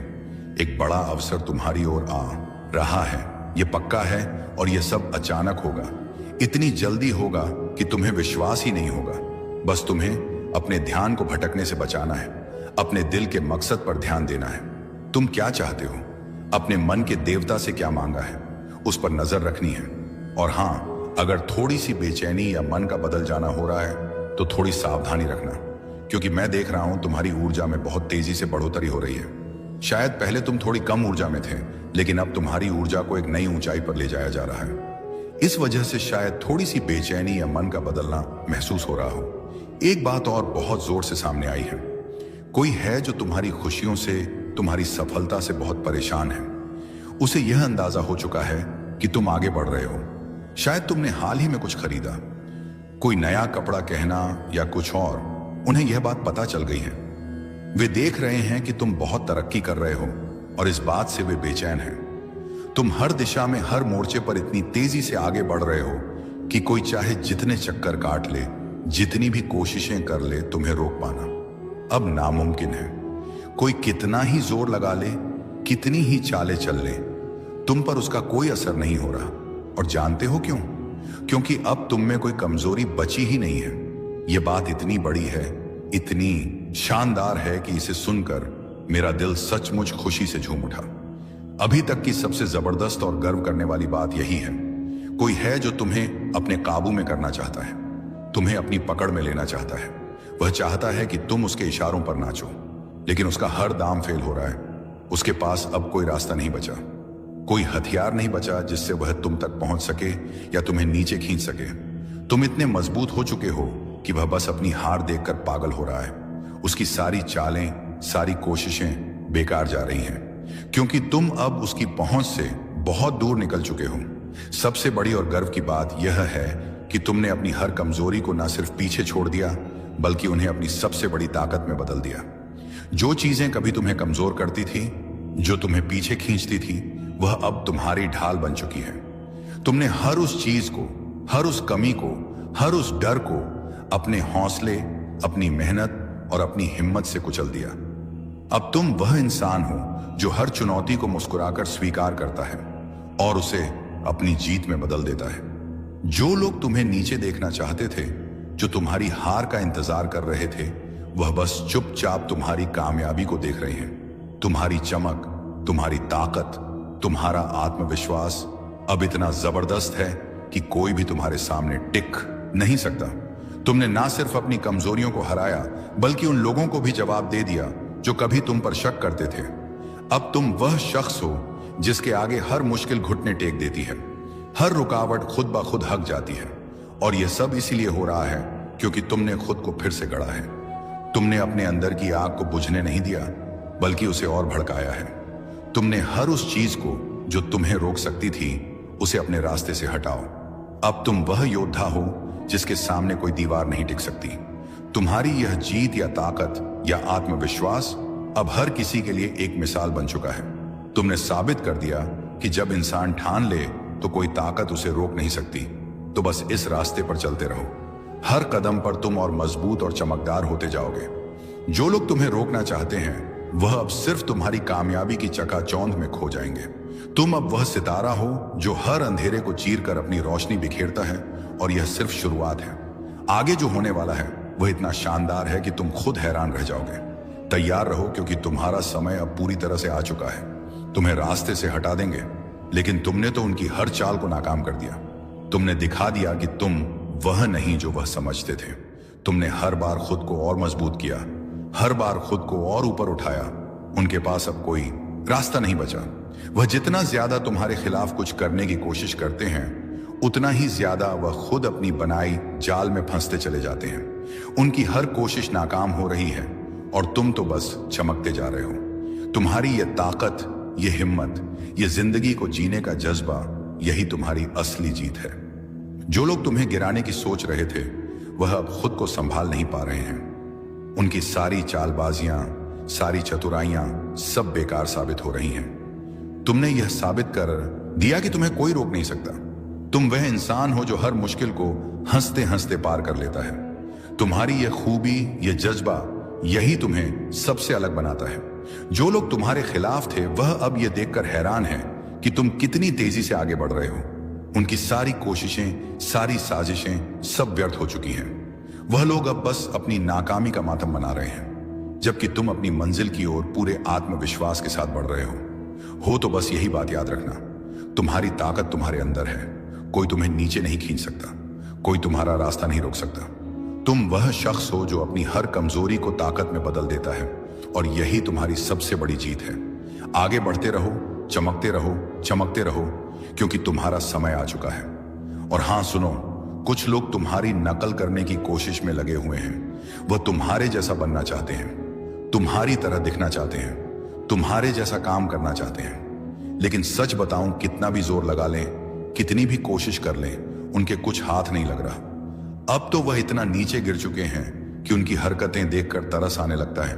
एक बड़ा अवसर तुम्हारी ओर आ रहा है, यह पक्का है, और यह सब अचानक होगा। इतनी जल्दी होगा कि तुम्हें विश्वास ही नहीं होगा। बस तुम्हें अपने ध्यान को भटकने से बचाना है, अपने दिल के मकसद पर ध्यान देना है। तुम क्या चाहते हो, अपने मन के देवता से क्या मांगा है, उस पर नजर रखनी है। और हां, अगर थोड़ी सी बेचैनी या मन का बदल जाना हो रहा है तो थोड़ी सावधानी रखना, क्योंकि मैं देख रहा हूं तुम्हारी ऊर्जा में बहुत तेजी से बढ़ोतरी हो रही है। शायद पहले तुम थोड़ी कम ऊर्जा में थे, लेकिन अब तुम्हारी ऊर्जा को एक नई ऊंचाई पर ले जाया जा रहा है। इस वजह से शायद थोड़ी सी बेचैनी या मन का बदलना महसूस हो रहा हो। एक बात और बहुत जोर से सामने आई है। कोई है जो तुम्हारी खुशियों से, तुम्हारी सफलता से बहुत परेशान है। उसे यह अंदाजा हो चुका है कि तुम आगे बढ़ रहे हो। शायद तुमने हाल ही में कुछ खरीदा, कोई नया कपड़ा कहना या कुछ और। उन्हें यह बात पता चल गई है। वे देख रहे हैं कि तुम बहुत तरक्की कर रहे हो और इस बात से वे बेचैन हैं। तुम हर दिशा में, हर मोर्चे पर इतनी तेजी से आगे बढ़ रहे हो कि कोई चाहे जितने चक्कर काट ले, जितनी भी कोशिशें कर ले, तुम्हें रोक पाना अब नामुमकिन है। कोई कितना ही जोर लगा ले, कितनी ही चालें चल ले, तुम पर उसका कोई असर नहीं हो रहा। और जानते हो क्यों? क्योंकि अब तुम में कोई कमजोरी बची ही नहीं है। यह बात इतनी बड़ी है, इतनी शानदार है कि इसे सुनकर मेरा दिल सचमुच खुशी से झूम उठा। अभी तक की सबसे जबरदस्त और गर्व करने वाली बात यही है। कोई है जो तुम्हें अपने काबू में करना चाहता है, तुम्हें अपनी पकड़ में लेना चाहता है। वह चाहता है कि तुम उसके इशारों पर नाचो, लेकिन उसका हर दाम फेल हो रहा है। उसके पास अब कोई रास्ता नहीं बचा, कोई हथियार नहीं बचा जिससे वह तुम तक पहुंच सके या तुम्हें नीचे खींच सके। तुम इतने मजबूत हो चुके हो कि वह बस अपनी हार देखकर पागल हो रहा है। उसकी सारी चालें, सारी कोशिशें बेकार जा रही हैं, क्योंकि तुम अब उसकी पहुंच से बहुत दूर निकल चुके हो। सबसे बड़ी और गर्व की बात यह है कि तुमने अपनी हर कमजोरी को न सिर्फ पीछे छोड़ दिया, बल्कि उन्हें अपनी सबसे बड़ी ताकत में बदल दिया। जो चीजें कभी तुम्हें कमजोर करती थी, जो तुम्हें पीछे खींचती थी, वह अब तुम्हारी ढाल बन चुकी है। तुमने हर उस चीज को, हर उस कमी को, हर उस डर को अपने हौसले, अपनी मेहनत और अपनी हिम्मत से कुचल दिया। अब तुम वह इंसान हो जो हर चुनौती को मुस्कुराकर स्वीकार करता है और उसे अपनी जीत में बदल देता है। जो लोग तुम्हें नीचे देखना चाहते थे, जो तुम्हारी हार का इंतजार कर रहे थे, वह बस चुपचाप तुम्हारी कामयाबी को देख रहे हैं। तुम्हारी चमक, तुम्हारी ताकत, तुम्हारा आत्मविश्वास अब इतना जबरदस्त है कि कोई भी तुम्हारे सामने टिक नहीं सकता। तुमने ना सिर्फ अपनी कमजोरियों को हराया, बल्कि उन लोगों को भी जवाब दे दिया जो कभी तुम पर शक करते थे। अब तुम वह शख्स हो जिसके आगे हर मुश्किल घुटने टेक देती है, हर रुकावट खुद ब खुद हक जाती है। और यह सब इसीलिए हो रहा है क्योंकि तुमने खुद को फिर से गढ़ा है। तुमने अपने अंदर की आग को बुझने नहीं दिया, बल्कि उसे और भड़काया है। तुमने हर उस चीज को जो तुम्हें रोक सकती थी, उसे अपने रास्ते से हटाओ। अब तुम वह योद्धा हो जिसके सामने कोई दीवार नहीं टिक सकती। तुम्हारी यह जीत या ताकत या आत्मविश्वास अब हर किसी के लिए एक मिसाल बन चुका है। तुमने साबित कर दिया कि जब इंसान ठान ले तो कोई ताकत उसे रोक नहीं सकती। तो बस इस रास्ते पर चलते रहो। हर कदम पर तुम और मजबूत और चमकदार होते जाओगे। जो लोग तुम्हें रोकना चाहते हैं वह अब सिर्फ तुम्हारी कामयाबी की चकाचौंध में खो जाएंगे। तुम अब वह सितारा हो जो हर अंधेरे को चीरकर अपनी रोशनी बिखेरता है, और यह सिर्फ शुरुआत है। आगे जो होने वाला है वह इतना शानदार है कि तुम खुद हैरान रह जाओगे। तैयार रहो, क्योंकि तुम्हारा समय अब पूरी तरह से आ चुका है। तुम्हें रास्ते से हटा देंगे, लेकिन तुमने तो उनकी हर चाल को नाकाम कर दिया। तुमने दिखा दिया कि तुम वह नहीं जो वह समझते थे। तुमने हर बार खुद को और मजबूत किया, हर बार खुद को और ऊपर उठाया। उनके पास अब कोई रास्ता नहीं बचा। वह जितना ज्यादा तुम्हारे खिलाफ कुछ करने की कोशिश करते हैं, उतना ही ज्यादा वह खुद अपनी बनाई जाल में फंसते चले जाते हैं। उनकी हर कोशिश नाकाम हो रही है और तुम तो बस चमकते जा रहे हो। तुम्हारी यह ताकत, यह हिम्मत, यह जिंदगी को जीने का जज्बा, यही तुम्हारी असली जीत है। जो लोग तुम्हें गिराने की सोच रहे थे वह अब खुद को संभाल नहीं पा रहे हैं। उनकी सारी चालबाजियां, सारी चतुराइयां सब बेकार साबित हो रही हैं। तुमने यह साबित कर दिया कि तुम्हें कोई रोक नहीं सकता। तुम वह इंसान हो जो हर मुश्किल को हंसते हंसते पार कर लेता है। तुम्हारी यह खूबी, यह जज्बा, यही तुम्हें सबसे अलग बनाता है। जो लोग तुम्हारे खिलाफ थे वह अब यह देखकर हैरान है कि तुम कितनी तेजी से आगे बढ़ रहे हो। उनकी सारी कोशिशें, सारी साजिशें सब व्यर्थ हो चुकी हैं। वह लोग अब बस अपनी नाकामी का मातम मना रहे हैं, जबकि तुम अपनी मंजिल की ओर पूरे आत्मविश्वास के साथ बढ़ रहे हो। तो बस यही बात याद रखना, तुम्हारी ताकत तुम्हारे अंदर है। कोई तुम्हें नीचे नहीं खींच सकता, कोई तुम्हारा रास्ता नहीं रोक सकता। तुम वह शख्स हो जो अपनी हर कमजोरी को ताकत में बदल देता है, और यही तुम्हारी सबसे बड़ी जीत है। आगे बढ़ते रहो, चमकते रहो, चमकते रहो, क्योंकि तुम्हारा समय आ चुका है। और हां सुनो, कुछ लोग तुम्हारी नकल करने की कोशिश में लगे हुए हैं। वह तुम्हारे जैसा बनना चाहते हैं, तुम्हारी तरह दिखना चाहते हैं, तुम्हारे जैसा काम करना चाहते हैं। लेकिन सच बताऊं, कितना भी जोर लगा लें, कितनी भी कोशिश कर लें, उनके कुछ हाथ नहीं लग रहा। अब तो वह इतना नीचे गिर चुके हैं कि उनकी हरकतें देखकर तरस आने लगता है।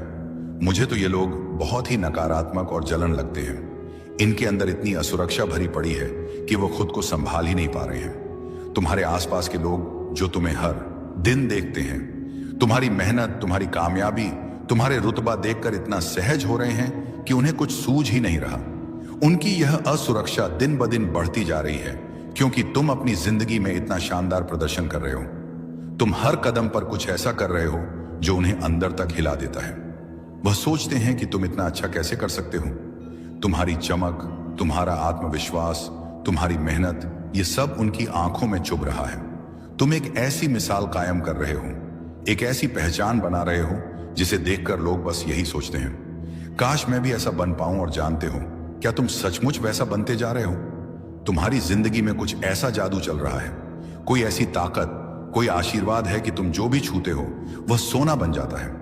मुझे तो ये लोग बहुत ही नकारात्मक और जलन लगते हैं। इनके अंदर इतनी असुरक्षा भरी पड़ी है कि वो खुद को संभाल ही नहीं पा रहे हैं। तुम्हारे आसपास के लोग जो तुम्हें हर दिन देखते हैं, तुम्हारी मेहनत, तुम्हारी कामयाबी, तुम्हारे रुतबा देखकर इतना सहज हो रहे हैं कि उन्हें कुछ सूझ ही नहीं रहा। उनकी यह असुरक्षा दिन ब दिन बढ़ती जा रही है, क्योंकि तुम अपनी जिंदगी में इतना शानदार प्रदर्शन कर रहे हो। तुम हर कदम पर कुछ ऐसा कर रहे हो जो उन्हें अंदर तक हिला देता है। वह सोचते हैं कि तुम इतना अच्छा कैसे कर सकते हो। तुम्हारी चमक, तुम्हारा आत्मविश्वास, तुम्हारी मेहनत, ये सब उनकी आंखों में चुभ रहा है। तुम एक ऐसी मिसाल कायम कर रहे हो, एक ऐसी पहचान बना रहे हो जिसे देखकर लोग बस यही सोचते हैं, काश मैं भी ऐसा बन पाऊं। और जानते हो, क्या तुम सचमुच वैसा बनते जा रहे हो? तुम्हारी जिंदगी में कुछ ऐसा जादू चल रहा है, कोई ऐसी ताकत, कोई आशीर्वाद है कि तुम जो भी छूते हो वह सोना बन जाता है।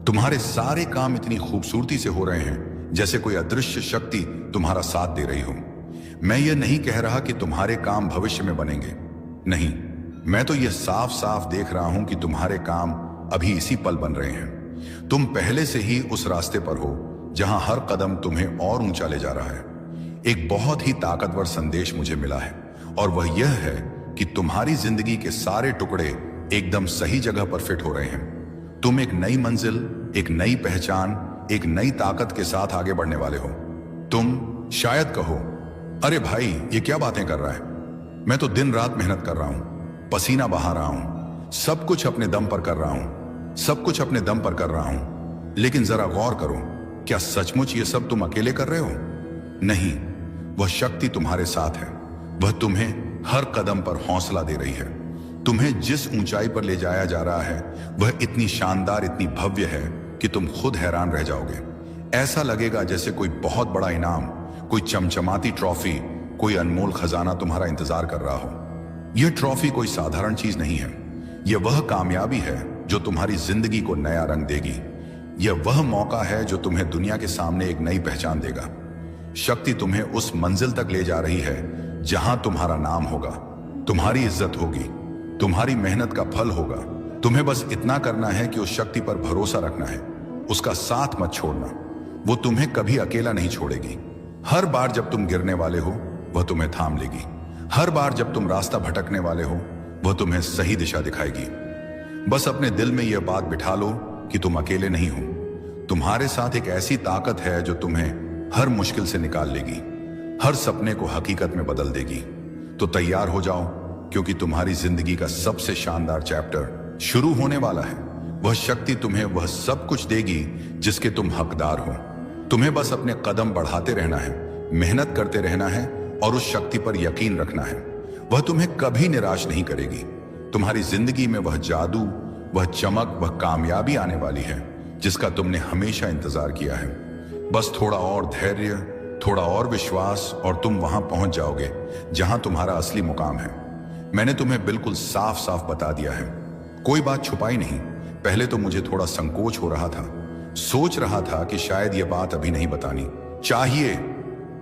तुम्हारे सारे काम इतनी खूबसूरती से हो रहे हैं जैसे कोई अदृश्य शक्ति तुम्हारा साथ दे रही हो। मैं ये नहीं कह रहा कि तुम्हारे काम भविष्य में बनेंगे, नहीं, मैं तो ये साफ साफ देख रहा हूं कि तुम्हारे काम अभी इसी पल बन रहे हैं। तुम पहले से ही उस रास्ते पर हो जहां हर कदम तुम्हें और ऊंचा ले जा रहा है। एक बहुत ही ताकतवर संदेश मुझे मिला है, और वह यह है कि तुम्हारी जिंदगी के सारे टुकड़े एकदम सही जगह पर फिट हो रहे हैं। तुम एक नई मंजिल, एक नई पहचान, एक नई ताकत के साथ आगे बढ़ने वाले हो। तुम शायद कहो, अरे भाई ये क्या बातें कर रहा है, मैं तो दिन रात मेहनत कर रहा हूं, पसीना बहा रहा हूं, सब कुछ अपने दम पर कर रहा हूं, सब कुछ अपने दम पर कर रहा हूं, लेकिन जरा गौर करो, क्या सचमुच ये सब तुम अकेले कर रहे हो? नहीं, वह शक्ति तुम्हारे साथ है। वह तुम्हें हर कदम पर हौसला दे रही है। तुम्हें जिस ऊंचाई पर ले जाया जा रहा है वह इतनी शानदार, इतनी भव्य है कि तुम खुद हैरान रह जाओगे। ऐसा लगेगा जैसे कोई बहुत बड़ा इनाम, कोई चमचमाती ट्रॉफी, कोई अनमोल खजाना तुम्हारा इंतजार कर रहा हो। यह ट्रॉफी कोई साधारण चीज नहीं है। यह वह कामयाबी है जो तुम्हारी जिंदगी को नया रंग देगी। यह वह मौका है जो तुम्हें दुनिया के सामने एक नई पहचान देगा। शक्ति तुम्हें उस मंजिल तक ले जा रही है जहां तुम्हारा नाम होगा, तुम्हारी इज्जत होगी, तुम्हारी मेहनत का फल होगा। तुम्हें बस इतना करना है कि उस शक्ति पर भरोसा रखना है, उसका साथ मत छोड़ना। वो तुम्हें कभी अकेला नहीं छोड़ेगी। हर बार जब तुम गिरने वाले हो वह तुम्हें थाम लेगी। हर बार जब तुम रास्ता भटकने वाले हो वह तुम्हें सही दिशा दिखाएगी। बस अपने दिल में यह बात बिठा लो कि तुम अकेले नहीं हो। तुम्हारे साथ एक ऐसी ताकत है जो तुम्हें हर मुश्किल से निकाल लेगी, हर सपने को हकीकत में बदल देगी। तो तैयार हो जाओ, क्योंकि तुम्हारी जिंदगी का सबसे शानदार चैप्टर शुरू होने वाला है। वह शक्ति तुम्हें वह सब कुछ देगी जिसके तुम हकदार हो। तुम्हें बस अपने कदम बढ़ाते रहना है, मेहनत करते रहना है और उस शक्ति पर यकीन रखना है। वह तुम्हें कभी निराश नहीं करेगी। तुम्हारी जिंदगी में वह जादू, वह चमक, वह कामयाबी आने वाली है जिसका तुमने हमेशा इंतजार किया है। बस थोड़ा और धैर्य, थोड़ा और विश्वास और तुम वहां पहुंच जाओगे जहां तुम्हारा असली मुकाम है। मैंने तुम्हें बिल्कुल साफ साफ बता दिया है, कोई बात छुपाई नहीं। पहले तो मुझे थोड़ा संकोच हो रहा था, सोच रहा था कि शायद यह बात अभी नहीं बतानी चाहिए,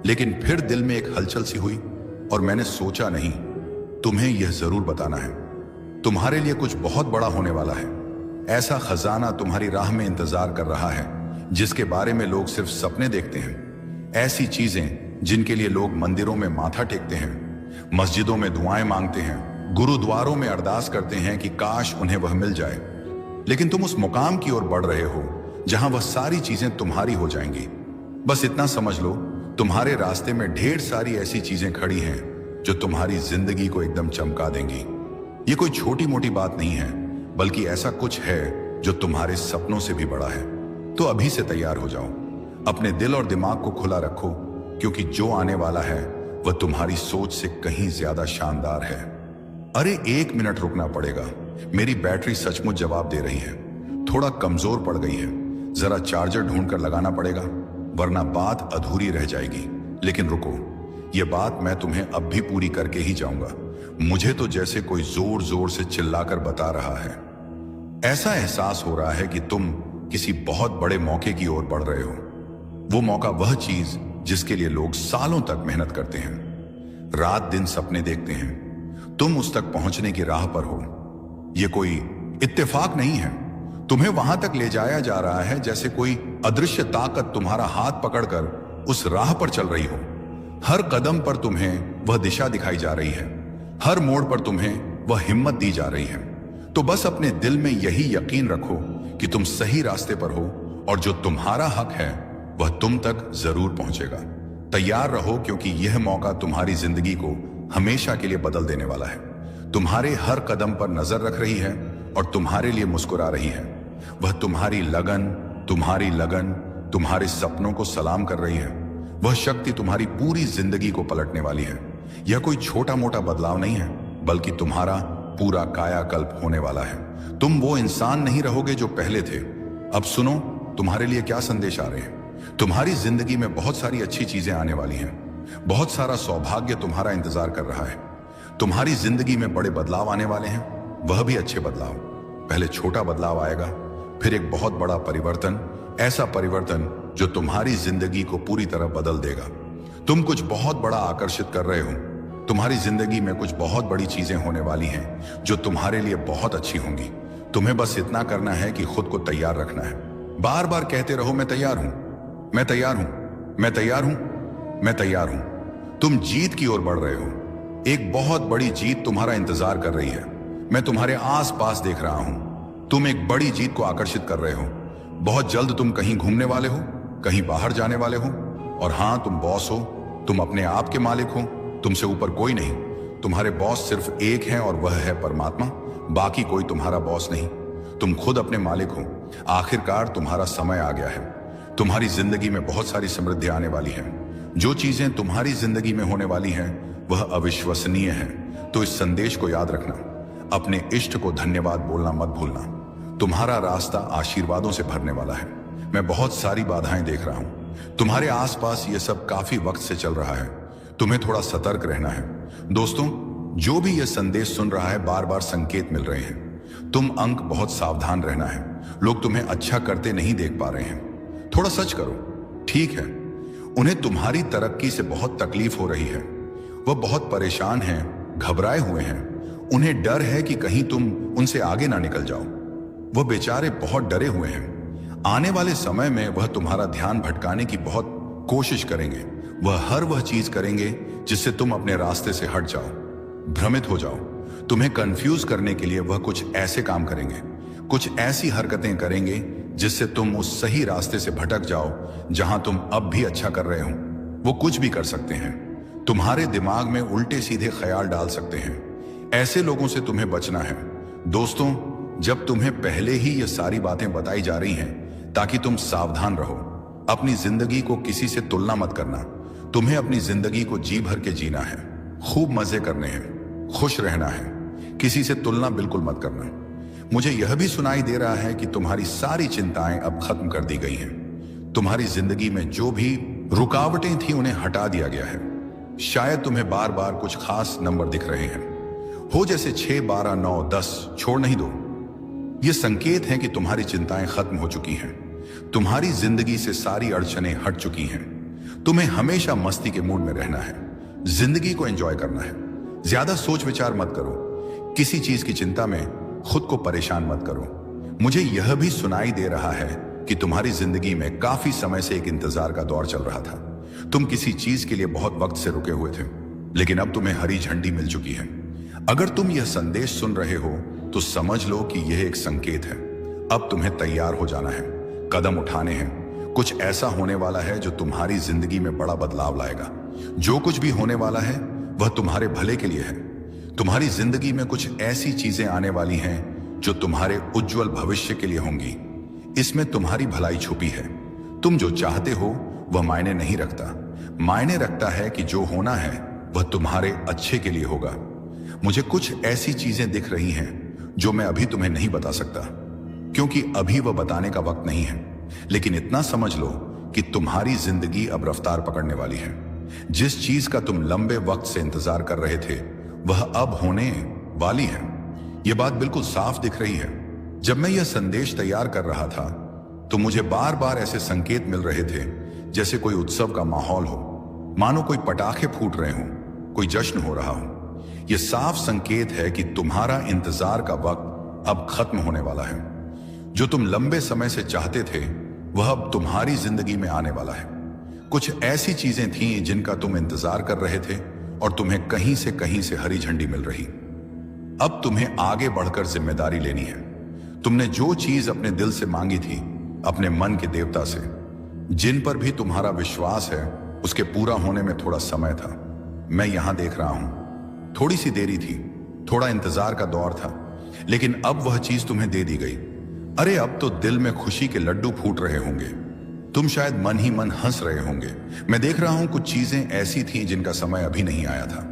लेकिन फिर दिल में एक हलचल सी हुई और मैंने सोचा नहीं, तुम्हें यह जरूर बताना है। तुम्हारे लिए कुछ बहुत बड़ा होने वाला है। ऐसा खजाना तुम्हारी राह में इंतजार कर रहा है जिसके बारे में लोग सिर्फ सपने देखते हैं। ऐसी चीजें जिनके लिए लोग मंदिरों में माथा टेकते हैं, मस्जिदों में दुआएं मांगते हैं, गुरुद्वारों में अरदास करते हैं कि काश उन्हें वह मिल जाए। लेकिन तुम उस मुकाम की ओर बढ़ रहे हो जहां वह सारी चीजें तुम्हारी हो जाएंगी। बस इतना समझ लो, तुम्हारे रास्ते में ढेर सारी ऐसी चीजें खड़ी हैं जो तुम्हारी जिंदगी को एकदम चमका देंगी। ये कोई छोटी मोटी बात नहीं है, बल्कि ऐसा कुछ है जो तुम्हारे सपनों से भी बड़ा है। तो अभी से तैयार हो जाओ, अपने दिल और दिमाग को खुला रखो, क्योंकि जो आने वाला है वह तुम्हारी सोच से कहीं ज्यादा शानदार है। अरे 1 मिनट रुकना पड़ेगा, मेरी बैटरी सचमुच जवाब दे रही है, थोड़ा कमजोर पड़ गई है। जरा चार्जर ढूंढकर लगाना पड़ेगा, वरना बात अधूरी रह जाएगी। लेकिन रुको, यह बात मैं तुम्हें अब भी पूरी करके ही जाऊंगा। मुझे तो जैसे कोई जोर जोर से चिल्लाकर बता रहा है। ऐसा एहसास हो रहा है कि तुम किसी बहुत बड़े मौके की ओर बढ़ रहे हो। वो मौका, वह चीज जिसके लिए लोग सालों तक मेहनत करते हैं, रात दिन सपने देखते हैं। तुम उस तक पहुंचने की राह पर हो। यह कोई इत्तेफाक नहीं है। तुम्हें वहां तक ले जाया जा रहा है जैसे कोई अदृश्य ताकत तुम्हारा हाथ पकड़कर उस राह पर चल रही हो। हर कदम पर तुम्हें वह दिशा दिखाई जा रही है, हर मोड़ पर तुम्हें वह हिम्मत दी जा रही है। तो बस अपने दिल में यही यकीन रखो कि तुम सही रास्ते पर हो और जो तुम्हारा हक है वह तुम तक जरूर पहुंचेगा। तैयार रहो, क्योंकि यह मौका तुम्हारी जिंदगी को हमेशा के लिए बदल देने वाला है। तुम्हारे हर कदम पर नजर रख रही है और तुम्हारे लिए मुस्कुरा रही है। वह तुम्हारी लगन, तुम्हारे सपनों को सलाम कर रही है। वह शक्ति तुम्हारी पूरी जिंदगी को पलटने वाली है। यह कोई छोटा मोटा बदलाव नहीं है, बल्कि तुम्हारा पूरा कायाकल्प होने वाला है। तुम वो इंसान नहीं रहोगे जो पहले थे। अब सुनो, तुम्हारे लिए क्या संदेश आ रहे हैं। तुम्हारी जिंदगी में बहुत सारी अच्छी चीजें आने वाली हैं। बहुत सारा सौभाग्य तुम्हारा इंतजार कर रहा है। तुम्हारी जिंदगी में बड़े बदलाव आने वाले हैं, वह भी अच्छे बदलाव। पहले छोटा बदलाव आएगा, फिर एक बहुत बड़ा परिवर्तन, ऐसा परिवर्तन जो तुम्हारी जिंदगी को पूरी तरह बदल देगा। तुम कुछ बहुत बड़ा आकर्षित कर रहे हो। तुम्हारी जिंदगी में कुछ बहुत बड़ी चीजें होने वाली हैं जो तुम्हारे लिए बहुत अच्छी होंगी। तुम्हें बस इतना करना है कि खुद को तैयार रखना है। बार बार कहते रहो, मैं तैयार हूं, मैं तैयार हूं, मैं तैयार हूं, मैं तैयार हूं। तुम जीत की ओर बढ़ रहे हो। एक बहुत बड़ी जीत तुम्हारा इंतजार कर रही है। मैं तुम्हारे आस पास देख रहा हूं। तुम एक बड़ी जीत को आकर्षित कर रहे हो। बहुत जल्द तुम कहीं घूमने वाले हो, कहीं बाहर जाने वाले हो। और हां, तुम बॉस हो, तुम अपने आप के मालिक हो। तुमसे ऊपर कोई नहीं। तुम्हारे बॉस सिर्फ एक हैं और वह है परमात्मा। बाकी कोई तुम्हारा बॉस नहीं। तुम खुद अपने मालिक हो। आखिरकार तुम्हारा समय आ गया है। तुम्हारी जिंदगी में बहुत सारी समृद्धि आने वाली है। जो चीजें तुम्हारी जिंदगी में होने वाली हैं वह अविश्वसनीय है। तो इस संदेश को याद रखना, अपने इष्ट को धन्यवाद बोलना मत भूलना। तुम्हारा रास्ता आशीर्वादों से भरने वाला है। मैं बहुत सारी बाधाएं देख रहा हूं। तुम्हारे आसपास ये सब काफी वक्त से चल रहा है। तुम्हें थोड़ा सतर्क रहना है। दोस्तों, जो भी यह संदेश सुन रहा है, बार बार संकेत मिल रहे हैं। तुम अंक बहुत सावधान रहना है। लोग तुम्हें अच्छा करते नहीं देख पा रहे हैं। थोड़ा सच करो, ठीक है, उन्हें तुम्हारी तरक्की से बहुत तकलीफ हो रही है। वह बहुत परेशान हैं, घबराए हुए हैं। उन्हें डर है कि कहीं तुम उनसे आगे ना निकल जाओ। वह बेचारे बहुत डरे हुए हैं। आने वाले समय में वह तुम्हारा ध्यान भटकाने की बहुत कोशिश करेंगे। वह हर वह चीज करेंगे जिससे तुम अपने रास्ते से हट जाओ, भ्रमित हो जाओ। तुम्हें कंफ्यूज करने के लिए वह कुछ ऐसे काम करेंगे, कुछ ऐसी हरकतें करेंगे जिससे तुम उस सही रास्ते से भटक जाओ जहां तुम अब भी अच्छा कर रहे हो। वो कुछ भी कर सकते हैं। तुम्हारे दिमाग में उल्टे सीधे ख्याल डाल सकते हैं। ऐसे लोगों से तुम्हें बचना है। दोस्तों, जब तुम्हें पहले ही ये सारी बातें बताई जा रही हैं ताकि तुम सावधान रहो। अपनी जिंदगी को किसी से तुलना मत करना। तुम्हें अपनी जिंदगी को जी भर के जीना है, खूब मजे करने हैं, खुश रहना है। किसी से तुलना बिल्कुल मत करना। मुझे यह भी सुनाई दे रहा है कि तुम्हारी सारी चिंताएं अब खत्म कर दी गई हैं। तुम्हारी जिंदगी में जो भी रुकावटें थी उन्हें हटा दिया गया है। शायद तुम्हें बार बार कुछ खास नंबर दिख रहे हैं, हो जैसे 6, 12, 9, 10। छोड़ नहीं दो। ये संकेत है कि तुम्हारी चिंताएं खत्म हो चुकी हैं। तुम्हारी जिंदगी से सारी अड़चनें हट चुकी हैं। तुम्हें हमेशा मस्ती के मूड में रहना है, जिंदगी को एंजॉय करना है। ज्यादा सोच विचार मत करो। किसी चीज की चिंता में खुद को परेशान मत करो। मुझे यह भी सुनाई दे रहा है कि तुम्हारी जिंदगी में काफी समय से एक इंतजार का दौर चल रहा था। तुम किसी चीज के लिए बहुत वक्त से रुके हुए थे, लेकिन अब तुम्हें हरी झंडी मिल चुकी है। अगर तुम यह संदेश सुन रहे हो तो समझ लो कि यह एक संकेत है। अब तुम्हें तैयार हो जाना है, कदम उठाने हैं। कुछ ऐसा होने वाला है जो तुम्हारी जिंदगी में बड़ा बदलाव लाएगा। जो कुछ भी होने वाला है वह तुम्हारे भले के लिए है। तुम्हारी जिंदगी में कुछ ऐसी चीजें आने वाली हैं जो तुम्हारे उज्जवल भविष्य के लिए होंगी। इसमें तुम्हारी भलाई छुपी है। तुम जो चाहते हो वह मायने नहीं रखता। मायने रखता है कि जो होना है वह तुम्हारे अच्छे के लिए होगा। मुझे कुछ ऐसी चीजें दिख रही हैं जो मैं अभी तुम्हें नहीं बता सकता, क्योंकि अभी वह बताने का वक्त नहीं है। लेकिन इतना समझ लो कि तुम्हारी जिंदगी अब रफ्तार पकड़ने वाली है। जिस चीज का तुम लंबे वक्त से इंतजार कर रहे थे वह अब होने वाली है। यह बात बिल्कुल साफ दिख रही है। जब मैं यह संदेश तैयार कर रहा था तो मुझे बार बार ऐसे संकेत मिल रहे थे जैसे कोई उत्सव का माहौल हो, मानो कोई पटाखे फूट रहे हों, कोई जश्न हो रहा हो। यह साफ संकेत है कि तुम्हारा इंतजार का वक्त अब खत्म होने वाला है। जो तुम लंबे समय से चाहते थे वह अब तुम्हारी जिंदगी में आने वाला है। कुछ ऐसी चीजें थीं जिनका तुम इंतजार कर रहे थे और तुम्हें कहीं से हरी झंडी मिल रही। अब तुम्हें आगे बढ़कर जिम्मेदारी लेनी है। तुमने जो चीज अपने दिल से मांगी थी, अपने मन के देवता से, जिन पर भी तुम्हारा विश्वास है, उसके पूरा होने में थोड़ा समय था। मैं यहां देख रहा हूं। थोड़ी सी देरी थी, थोड़ा इंतजार का दौर था, लेकिन अब वह चीज तुम्हें दे दी गई। अरे अब तो दिल में खुशी के लड्डू फूट रहे होंगे। तुम शायद मन ही मन हंस रहे होंगे। मैं देख रहा हूं कुछ चीजें ऐसी थीं जिनका समय अभी नहीं आया था,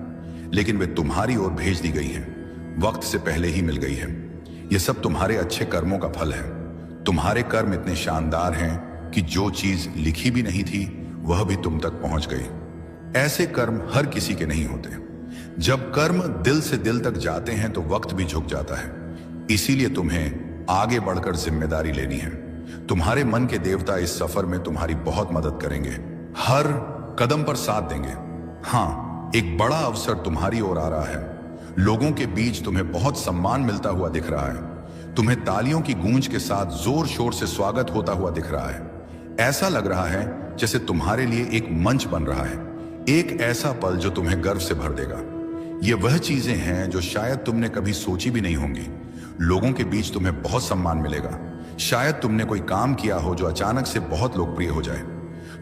लेकिन वे तुम्हारी ओर भेज दी गई हैं, वक्त से पहले ही मिल गई है। यह सब तुम्हारे अच्छे कर्मों का फल है। तुम्हारे कर्म इतने शानदार हैं कि जो चीज लिखी भी नहीं थी वह भी तुम तक पहुंच गई। ऐसे कर्म हर किसी के नहीं होते। जब कर्म दिल से दिल तक जाते हैं तो वक्त भी झुक जाता है। इसीलिए तुम्हें आगे बढ़कर जिम्मेदारी लेनी है। तुम्हारे मन के देवता इस सफर में तुम्हारी बहुत मदद करेंगे, हर कदम पर साथ देंगे। हाँ, एक बड़ा अवसर तुम्हारी ओर आ रहा है। लोगों के बीच तुम्हें बहुत सम्मान मिलता हुआ दिख रहा है। तुम्हें तालियों की गूंज के साथ जोर शोर से स्वागत होता हुआ दिख रहा है। ऐसा लग रहा है जैसे तुम्हारे लिए एक मंच बन रहा है, एक ऐसा पल जो तुम्हें गर्व से भर देगा। ये वह चीजें हैं जो शायद तुमने कभी सोची भी नहीं होंगी। लोगों के बीच तुम्हें बहुत सम्मान मिलेगा। शायद तुमने कोई काम किया हो जो अचानक से बहुत लोकप्रिय हो जाए।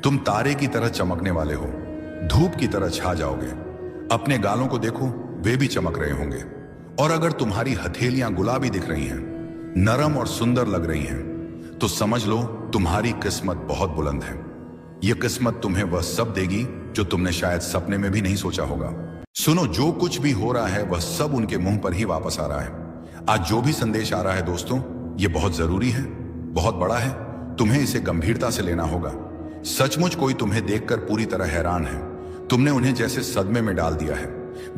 तुम तारे की तरह चमकने वाले हो, धूप की तरह छा जाओगे। अपने गालों को देखो, वे भी चमक रहे होंगे। और अगर तुम्हारी हथेलियां गुलाबी दिख रही हैं नरम और सुंदर लग रही हैं, तो समझ लो तुम्हारी किस्मत बहुत बुलंद है। यह किस्मत तुम्हें वह सब देगी जो तुमने शायद सपने में भी नहीं सोचा होगा। सुनो, जो कुछ भी हो रहा है वह सब उनके मुंह पर ही वापस आ रहा है। आज जो भी संदेश आ रहा है दोस्तों, यह बहुत जरूरी है, बहुत बड़ा है। तुम्हें इसे गंभीरता से लेना होगा। सचमुच कोई तुम्हें देखकर पूरी तरह हैरान है। तुमने उन्हें जैसे सदमे में डाल दिया है।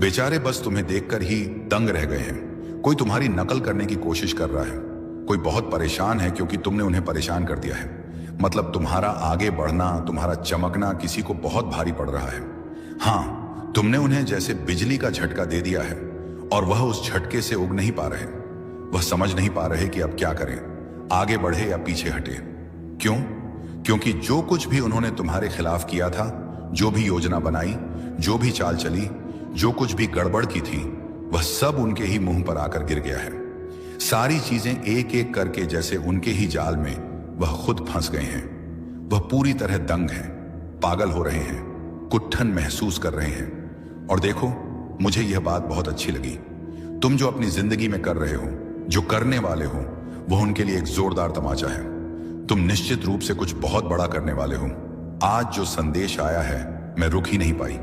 बेचारे बस तुम्हें देखकर ही दंग रह गए हैं। कोई तुम्हारी नकल करने की कोशिश कर रहा है। कोई बहुत परेशान है क्योंकि तुमने उन्हें परेशान कर दिया है। मतलब तुम्हारा आगे बढ़ना, तुम्हारा चमकना किसी को बहुत भारी पड़ रहा है। हाँ, तुमने उन्हें जैसे बिजली का झटका दे दिया है और वह उस झटके से उग नहीं पा रहे। वह समझ नहीं पा रहे कि अब क्या करें, आगे बढ़े या पीछे हटे। क्यों? क्योंकि जो कुछ भी उन्होंने तुम्हारे खिलाफ किया था, जो भी योजना बनाई, जो भी चाल चली, जो कुछ भी गड़बड़ की थी, वह सब उनके ही मुंह पर आकर गिर गया है। सारी चीजें एक एक करके जैसे उनके ही जाल में वह खुद फंस गए हैं। वह पूरी तरह दंग हैं, पागल हो रहे हैं, कुट्ठन महसूस कर रहे हैं। और देखो, मुझे यह बात बहुत अच्छी लगी। तुम जो अपनी जिंदगी में कर रहे हो, जो करने वाले हो, वह उनके लिए एक जोरदार तमाचा है। तुम निश्चित रूप से कुछ बहुत बड़ा करने वाले हो। आज जो संदेश आया है, मैं रुक ही नहीं पाई।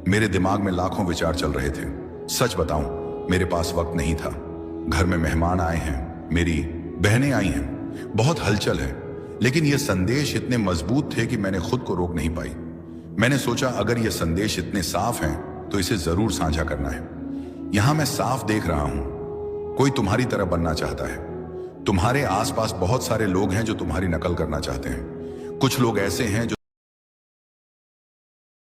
मेरे दिमाग में लाखों विचार चल रहे थे। सच बताऊं, मेरे पास वक्त नहीं था। घर में मेहमान आए हैं, मेरी बहनें आई हैं, बहुत हलचल है। लेकिन यह संदेश इतने मजबूत थे कि मैंने खुद को रोक नहीं पाई। मैंने सोचा अगर यह संदेश इतने साफ हैं तो इसे जरूर साझा करना है। यहां मैं साफ देख रहा हूं, कोई तुम्हारी तरह बनना चाहता है। तुम्हारे आसपास बहुत सारे लोग हैं जो तुम्हारी नकल करना चाहते हैं। कुछ लोग ऐसे हैं जो